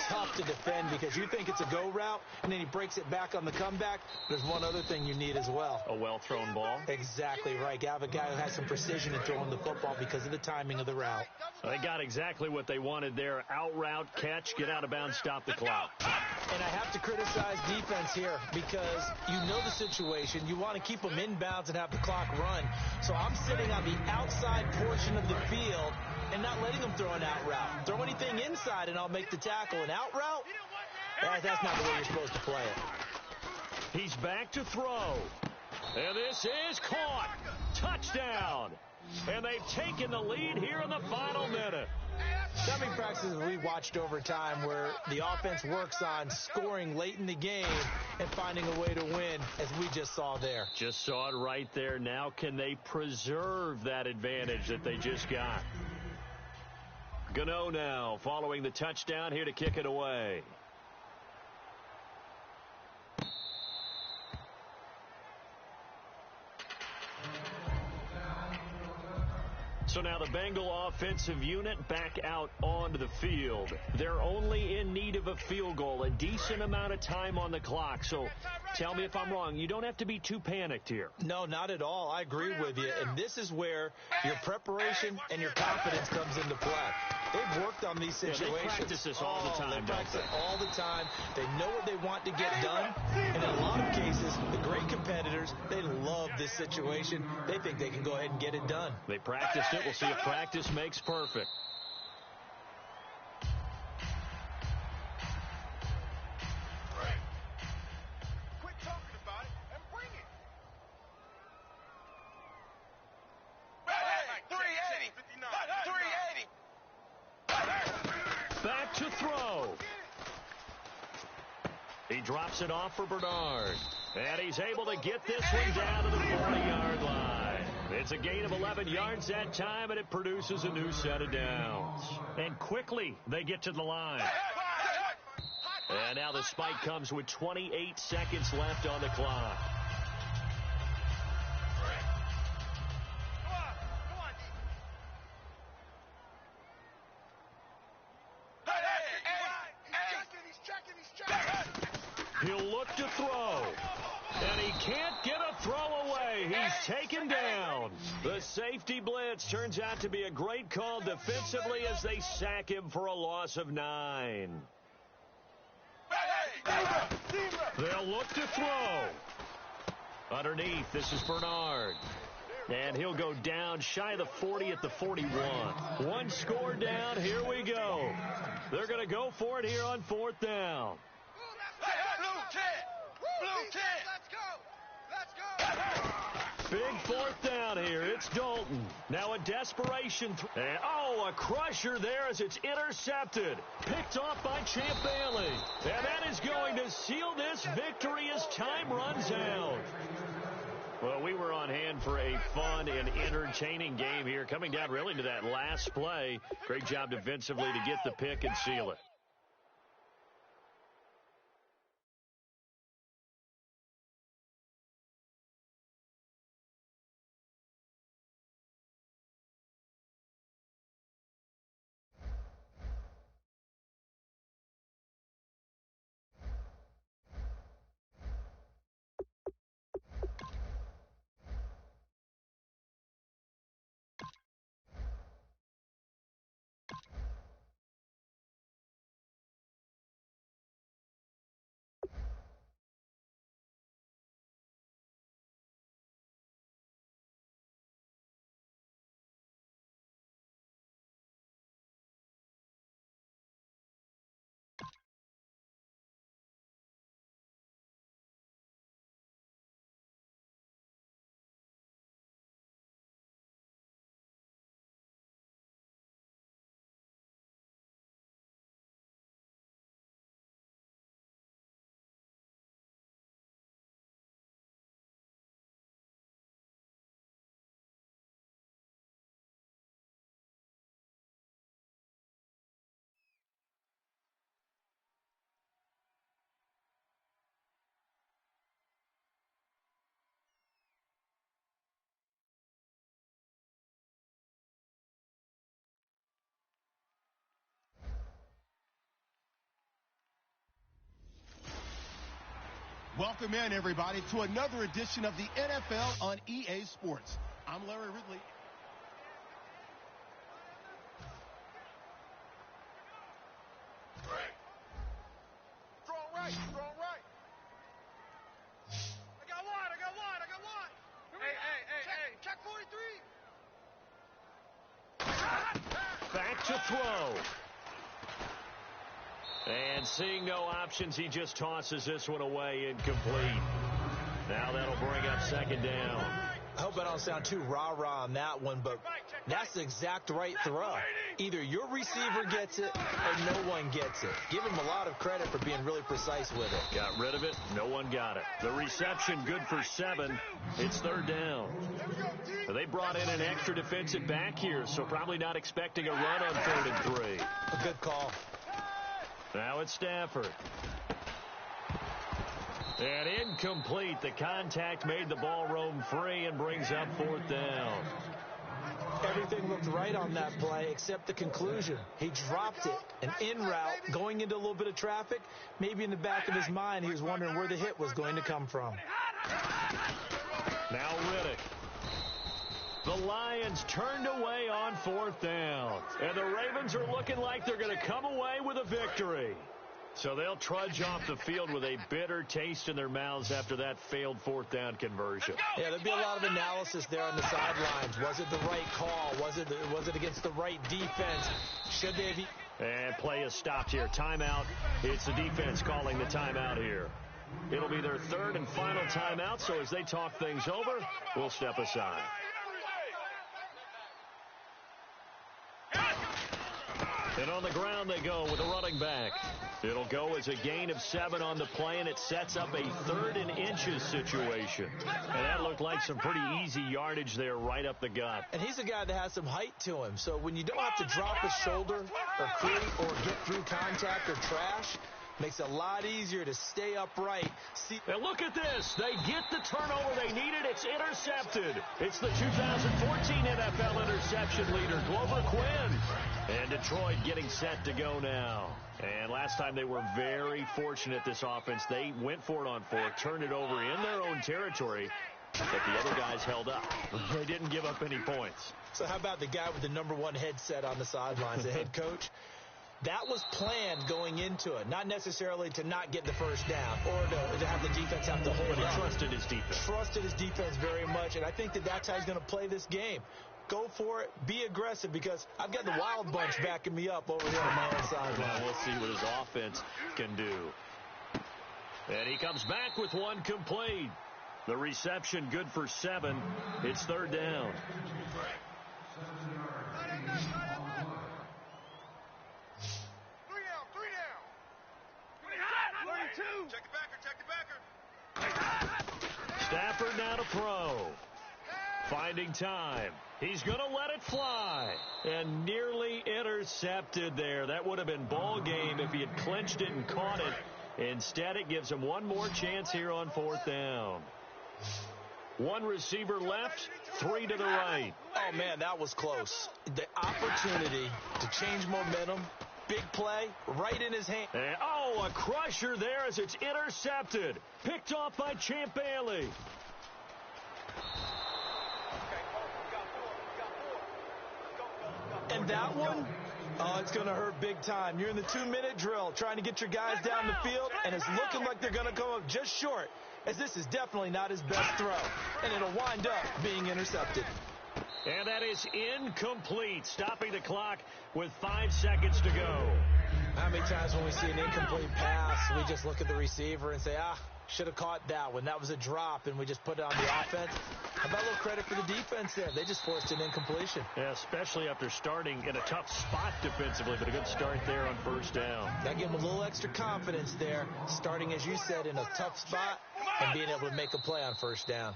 Tough to defend because you think it's a go route, and then he breaks it back on the comeback. There's one other thing you need as well. A well-thrown ball. Exactly right. You have a guy who has some precision in throwing the football because of the timing of the route. They got exactly what they wanted there. Out route, catch, get out of bounds, stop the clock. And I have to criticize defense here because you know the situation. You want to keep them in bounds and have the clock run. So I'm sitting on the outside portion of the field and not letting them throw an out route. Throw anything inside and I'll make the tackle. An out route? That's not the way you're supposed to play it. He's back to throw. And this is caught. Touchdown. And they've taken the lead here in the final minute. So many practices we watched over time where the offense works on scoring late in the game and finding a way to win, as we just saw there. Just saw it right there. Now can they preserve that advantage that they just got? Gano now following the touchdown here to kick it away. So now the Bengal offensive unit back out onto the field. They're only in need of a field goal, a decent amount of time on the clock. So tell me if I'm wrong. You don't have to be too panicked here. No, not at all. I agree with you. And this is where your preparation and your confidence comes into play. They've worked on these situations. Yeah, they practice this all the time. They practice it all the time. They know what they want to get done. And in a lot of cases, the great competitors, they love this situation. They think they can go ahead and get it done. They practiced it. We'll see if practice makes perfect. Quit talking about it and bring it. 380. 380. Back to throw. He drops it off for Bernard. And he's able to get this one down to the 40-yard line. It's a gain of 11 yards that time, and it produces a new set of downs. And quickly, they get to the line. And now the spike comes with 28 seconds left on the clock. He'll look to throw. And he can't get a throw away. He's taken down. The safety blitz turns out to be a great call defensively as they sack him for a loss of 9. They'll look to throw. Underneath, this is Bernard. And he'll go down shy of the 40 at the 41. One score down. Here we go. They're going to go for it here on 4th down. Blue 10. Blue 10. Let's go. Big 4th down here. It's Dalton. Now a desperation. And, a crusher there as it's intercepted. Picked off by Champ Bailey. And that is going to seal this victory as time runs out. Well, we were on hand for a fun and entertaining game here. Coming down really to that last play. Great job defensively to get the pick and seal it. Welcome in, everybody, to another edition of the NFL on EA Sports. I'm Larry Ridley. Strong right. I got one. Hey. Check 43. Back to throw. And seeing no options, he just tosses this one away incomplete. Now that'll bring up 2nd down. I hope I don't sound too rah-rah on that one, but that's the exact right throw. Either your receiver gets it or no one gets it. Give him a lot of credit for being really precise with it. Got rid of it. No one got it. The reception good for 7. It's 3rd down. They brought in an extra defensive back here, so probably not expecting a run on 3rd and 3. A good call. Now it's Stafford. And incomplete. The contact made the ball roam free and brings up 4th down. Everything looked right on that play except the conclusion. He dropped it. An in route going into a little bit of traffic. Maybe in the back of his mind he was wondering where the hit was going to come from. Now Riddick. The Lions turned away on 4th down. And the Ravens are looking like they're going to come away with a victory. So they'll trudge off the field with a bitter taste in their mouths after that failed 4th down conversion. Yeah, there'll be a lot of analysis there on the sidelines. Was it the right call? Was it against the right defense? Should they have... And play is stopped here. Timeout. It's the defense calling the timeout here. It'll be their 3rd and final timeout, so as they talk things over, we'll step aside. And on the ground they go with a running back. It'll go as a gain of 7 on the play, and it sets up a 3rd and inches situation. And that looked like some pretty easy yardage there right up the gut. And he's a guy that has some height to him. So when you don't have to drop his shoulder or create or get through contact or trash, makes it a lot easier to stay upright. And look at this. They get the turnover they needed. It's intercepted. It's the 2014 NFL interception leader, Glover Quinn. And Detroit getting set to go now. And last time they were very fortunate, this offense. They went for it on 4th, turned it over in their own territory, but the other guys held up. They didn't give up any points. So how about the guy with the #1 headset on the sidelines, the head coach? That was planned going into it, not necessarily to not get the first down or to have the defense have to hold it. He trusted his defense. Trusted his defense very much, and I think that's how he's going to play this game. Go for it. Be aggressive, because I've got the wild bunch backing me up over here on my own sideline. We'll see what his offense can do. And he comes back with one complete. The reception good for 7. It's 3rd down. Check the backer. Stafford now to throw. Finding time. He's going to let it fly. And nearly intercepted there. That would have been ball game if he had clinched it and caught it. Instead, it gives him one more chance here on 4th down. One receiver left, 3 to the right. Oh, man, that was close. The opportunity to change momentum. Big play, right in his hand. And, a crusher there as it's intercepted. Picked off by Champ Bailey. And that one, it's going to hurt big time. You're in the 2-minute drill trying to get your guys down the field, and it's looking like they're going to come up just short, as this is definitely not his best throw. And it'll wind up being intercepted. And that is incomplete, stopping the clock with 5 seconds to go. How many times when we see an incomplete pass, we just look at the receiver and say, should have caught that one. That was a drop, and we just put it on the offense. How about a little credit for the defense there? They just forced an incompletion. Yeah, especially after starting in a tough spot defensively, but a good start there on 1st down. Got to give them a little extra confidence there, starting, as you said, in a tough spot and being able to make a play on 1st down.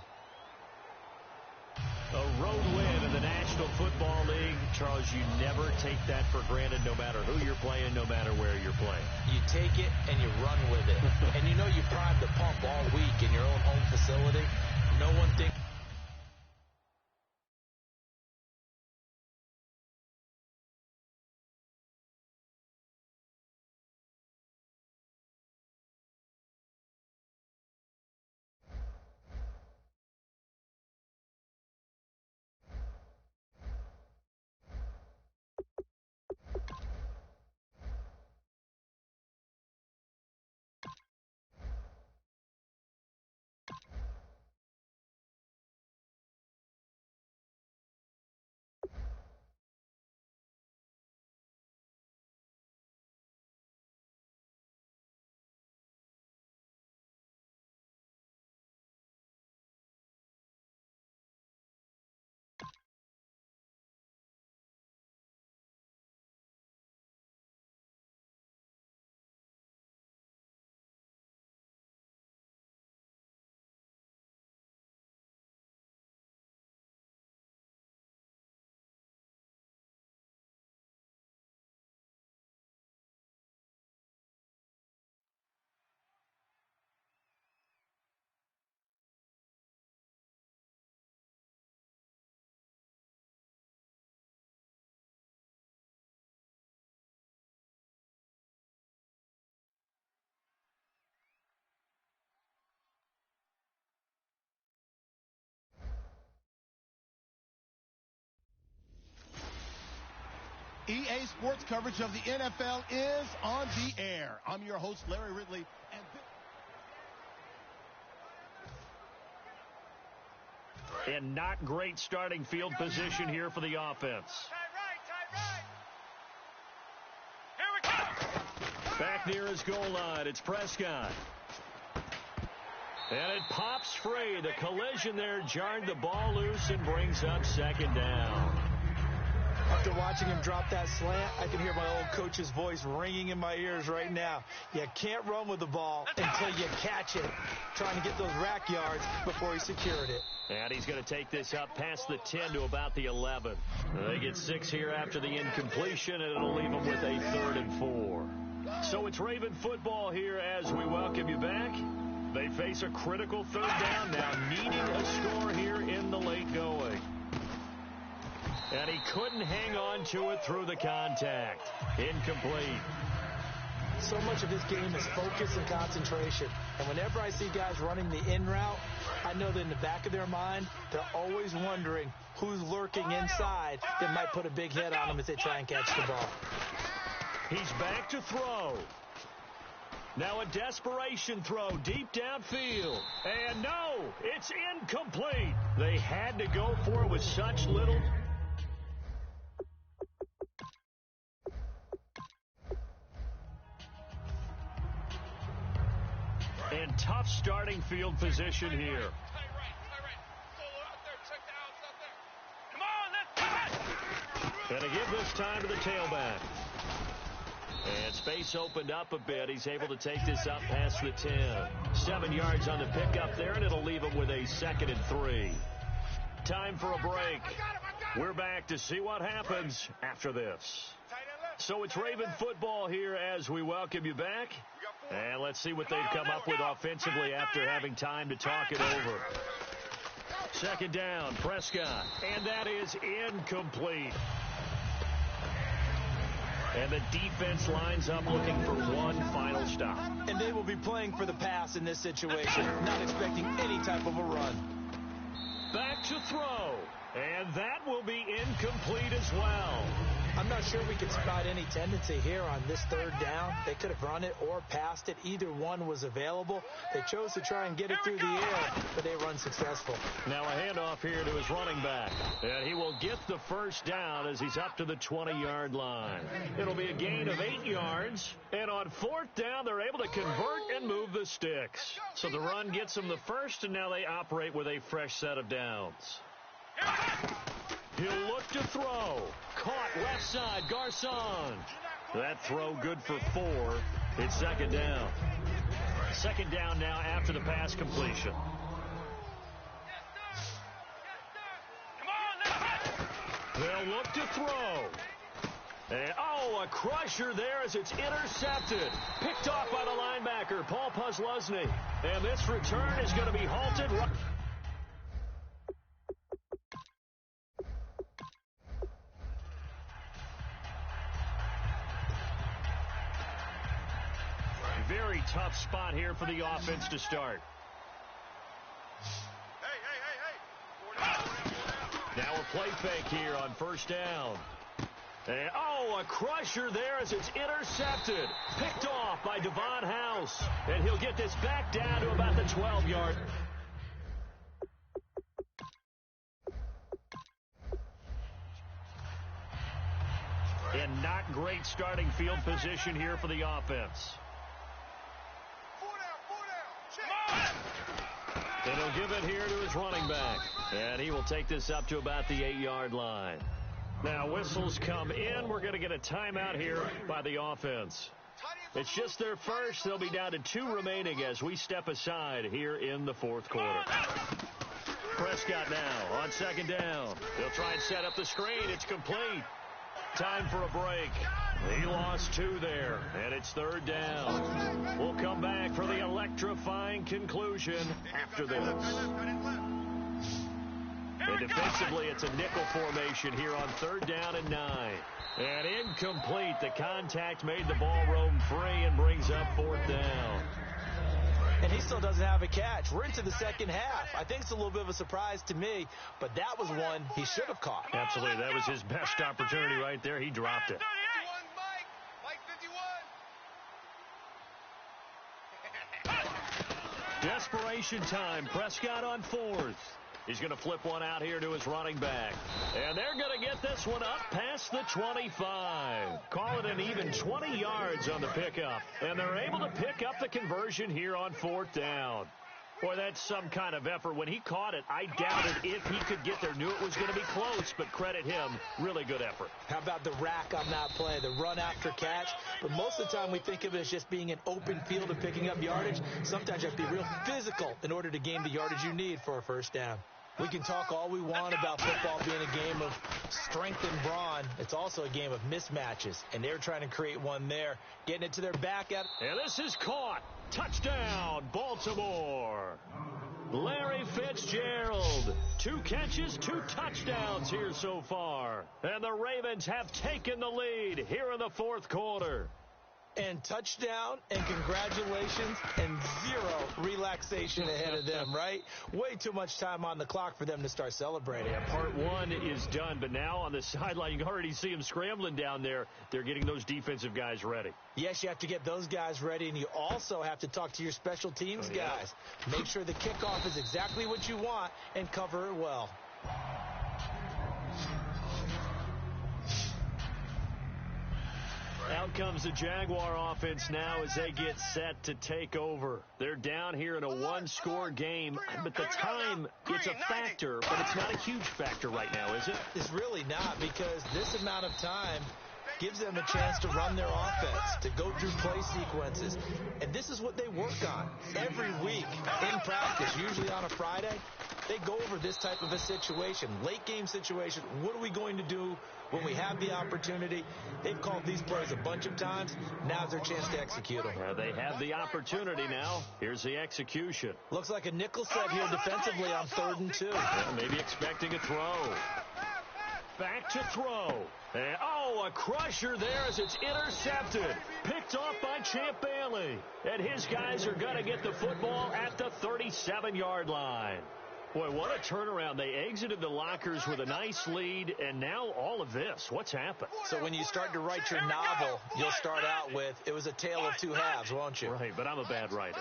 A road win in the National Football League. Charles, you never take that for granted, no matter who you're playing, no matter where you're playing. You take it and you run with it. And you know you prime the pump all week in your own home facility. No one thinks. EA Sports coverage of the NFL is on the air. I'm your host, Larry Ridley. And not great starting field position here for the offense. Tight right. Here we go. Back near his goal line, it's Prescott. And it pops free. The collision there jarred the ball loose and brings up 2nd down. After watching him drop that slant, I can hear my old coach's voice ringing in my ears right now. You can't run with the ball until you catch it. Trying to get those rack yards before he secured it. And he's going to take this up past the 10 to about the 11. They get 6 here after the incompletion, and it'll leave them with a 3rd and 4. So it's Raven football here as we welcome you back. They face a critical 3rd down now, needing a score here in the late going. And he couldn't hang on to it through the contact. Incomplete. So much of this game is focus and concentration. And whenever I see guys running the in route, I know that in the back of their mind, they're always wondering who's lurking inside that might put a big hit on them as they try and catch the ball. He's back to throw. Now a desperation throw deep downfield. And no, it's incomplete. They had to go for it with such little. And tough starting field position here. And to give this time to the tailback. And space opened up a bit. He's able to take this up past the 10. 7 yards on the pickup there, and it'll leave him with a 2nd and 3. Time for a break. We're back to see what happens after this. So it's Raven football here as we welcome you back. And let's see what they've come up with offensively after having time to talk it over. 2nd down, Prescott. And that is incomplete. And the defense lines up looking for one final stop. And they will be playing for the pass in this situation, not expecting any type of a run. Back to throw. And that will be incomplete as well. I'm not sure we could spot any tendency here on this 3rd down. They could have run it or passed it. Either one was available. They chose to try and get it through the air, but they were unsuccessful. Now a handoff here to his running back. And he will get the 1st down as he's up to the 20-yard line. It'll be a gain of 8 yards. And on 4th down, they're able to convert and move the sticks. So the run gets them the 1st, and now they operate with a fresh set of downs. He'll look to throw. Caught left side, Garcon. That throw good for 4. It's 2nd down. 2nd down now after the pass completion. They'll look to throw. And, a crusher there as it's intercepted. Picked off by the linebacker, Paul Pusluzny. And this return is going to be halted. Very tough spot here for the offense to start. Now a play fake here on 1st down. And, a crusher there as it's intercepted. Picked off by Devon House. And he'll get this back down to about the 12-yard. And not great starting field position here for the offense. And he'll give it here to his running back. And he will take this up to about the 8-yard line. Now whistles come in. We're going to get a timeout here by the offense. It's just their 1st. They'll be down to 2 remaining as we step aside here in the 4th quarter. Prescott now on 2nd down. They'll try and set up the screen. It's complete. Time for a break. He lost 2 there, and it's 3rd down. We'll come back for the electrifying conclusion after this. And defensively, it's a nickel formation here on 3rd down and 9. And incomplete. The contact made the ball roam free and brings up 4th down. And he still doesn't have a catch. We're into the 2nd half. I think it's a little bit of a surprise to me, but that was one he should have caught. Absolutely. That was his best opportunity right there. He dropped it. Desperation time. Prescott on 4th. He's going to flip one out here to his running back. And they're going to get this one up past the 25. Call it an even 20 yards on the pickup. And they're able to pick up the conversion here on 4th down. Boy, that's some kind of effort. When he caught it, I doubted if he could get there. Knew it was going to be close, but credit him. Really good effort. How about the rack on that play, the run after catch? But most of the time we think of it as just being an open field and picking up yardage. Sometimes you have to be real physical in order to gain the yardage you need for a 1st down. We can talk all we want about football being a game of strength and brawn. It's also a game of mismatches, and they're trying to create one there, getting it to their back end. And this is caught. Touchdown, Baltimore. Larry Fitzgerald. 2 catches, 2 touchdowns here so far. And the Ravens have taken the lead here in the 4th quarter. And touchdown, and congratulations, and zero relaxation ahead of them, right? Way too much time on the clock for them to start celebrating. Yeah, part one is done, but now on the sideline, you can already see them scrambling down there. They're getting those defensive guys ready. Yes, you have to get those guys ready, and you also have to talk to your special teams guys. Make sure the kickoff is exactly what you want and cover it well. Out comes the Jaguar offense now as they get set to take over. They're down here in a one-score game, but the time, it's a factor, but it's not a huge factor right now, is it? It's really not, because this amount of time gives them a chance to run their offense, to go through play sequences. And this is what they work on every week in practice, usually on a Friday. They go over this type of a situation, late game situation. What are we going to do when we have the opportunity? They've called these plays a bunch of times. Now's their chance to execute them. They have the opportunity now. Here's the execution. Looks like a nickel set here defensively on 3rd and 2. Maybe expecting a throw. Back to throw. And, a crusher there as it's intercepted. Picked off by Champ Bailey. And his guys are going to get the football at the 37-yard line. Boy, what a turnaround. They exited the lockers with a nice lead, and now all of this. What's happened? So when you start to write your novel, you'll start out with, it was a tale of two halves, won't you? Right, but I'm a bad writer.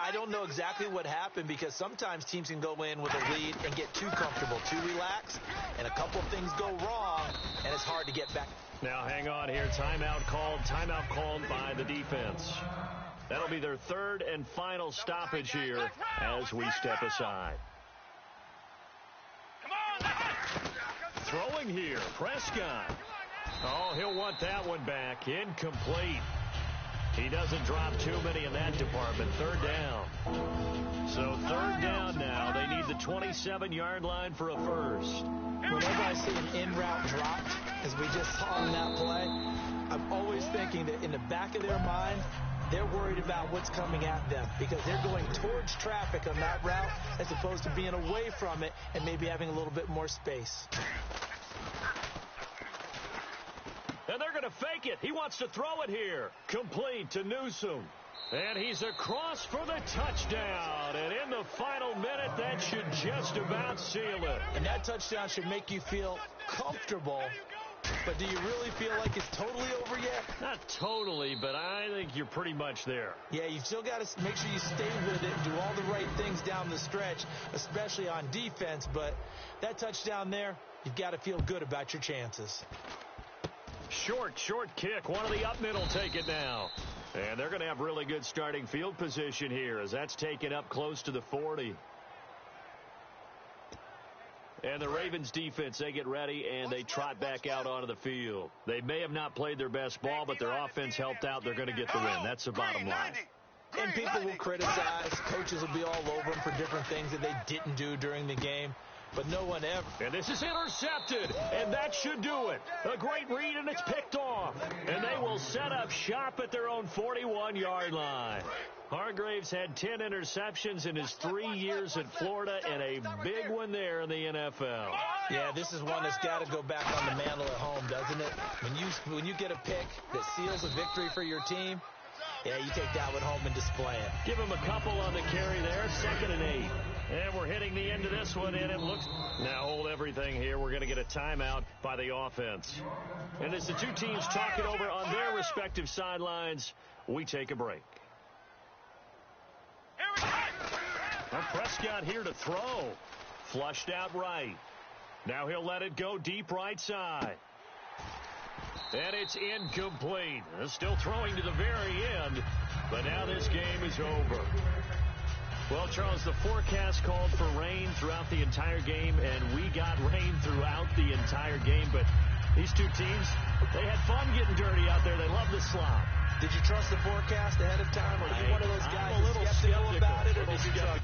I don't know exactly what happened, because sometimes teams can go in with a lead and get too comfortable, too relaxed, and a couple of things go wrong, and it's hard to get back. Now hang on here. Timeout called by the defense. That'll be their 3rd and final stoppage here as we step aside. Throwing here, Prescott. He'll want that one back. Incomplete. He doesn't drop too many in that department. 3rd down. So 3rd down now. They need the 27-yard line for a first. Whenever I see an in-route dropped, as we just saw in that play, I'm always thinking that in the back of their mind, they're worried about what's coming at them, because they're going towards traffic on that route as opposed to being away from it and maybe having a little bit more space. And they're going to fake it. He wants to throw it here. Complete to Newsome. And he's across for the touchdown. And in the final minute, that should just about seal it. And that touchdown should make you feel comfortable. But do you really feel like it's totally over yet? Not totally, but I think you're pretty much there. Yeah, you've still got to make sure you stay with it and do all the right things down the stretch, especially on defense. But that touchdown there, you've got to feel good about your chances. Short kick. One of the up middle take it now. And they're going to have really good starting field position here as that's taken up close to the 40. And the Ravens defense, they get ready, and they trot back out onto the field. They may have not played their best ball, but their offense helped out. They're going to get the win. That's the bottom line. And people will criticize. Coaches will be all over them for different things that they didn't do during the game. But no one ever. And this is intercepted, and that should do it. A great read, and it's picked off. And they will set up shop at their own 41-yard line. Hargraves had 10 interceptions in his 3 years at Florida, and a big one there in the NFL. Yeah, this is one that's got to go back on the mantle at home, doesn't it? When you get a pick that seals a victory for your team, yeah, you take that one home and display it. Give him a couple on the carry there, 2nd and 8. And we're hitting the end of this one, and it looks... Now hold everything here. We're going to get a timeout by the offense. And as the two teams talk it over on their respective sidelines, we take a break. Now Prescott here to throw. Flushed out right. Now he'll let it go deep right side. And it's incomplete. Still throwing to the very end, but now this game is over. Well, Charles, the forecast called for rain throughout the entire game, and we got rain throughout the entire game. But these two teams, they had fun getting dirty out there. They love the slop. Did you trust the forecast ahead of time, or are you one of those guys skeptical about it, or did you trust?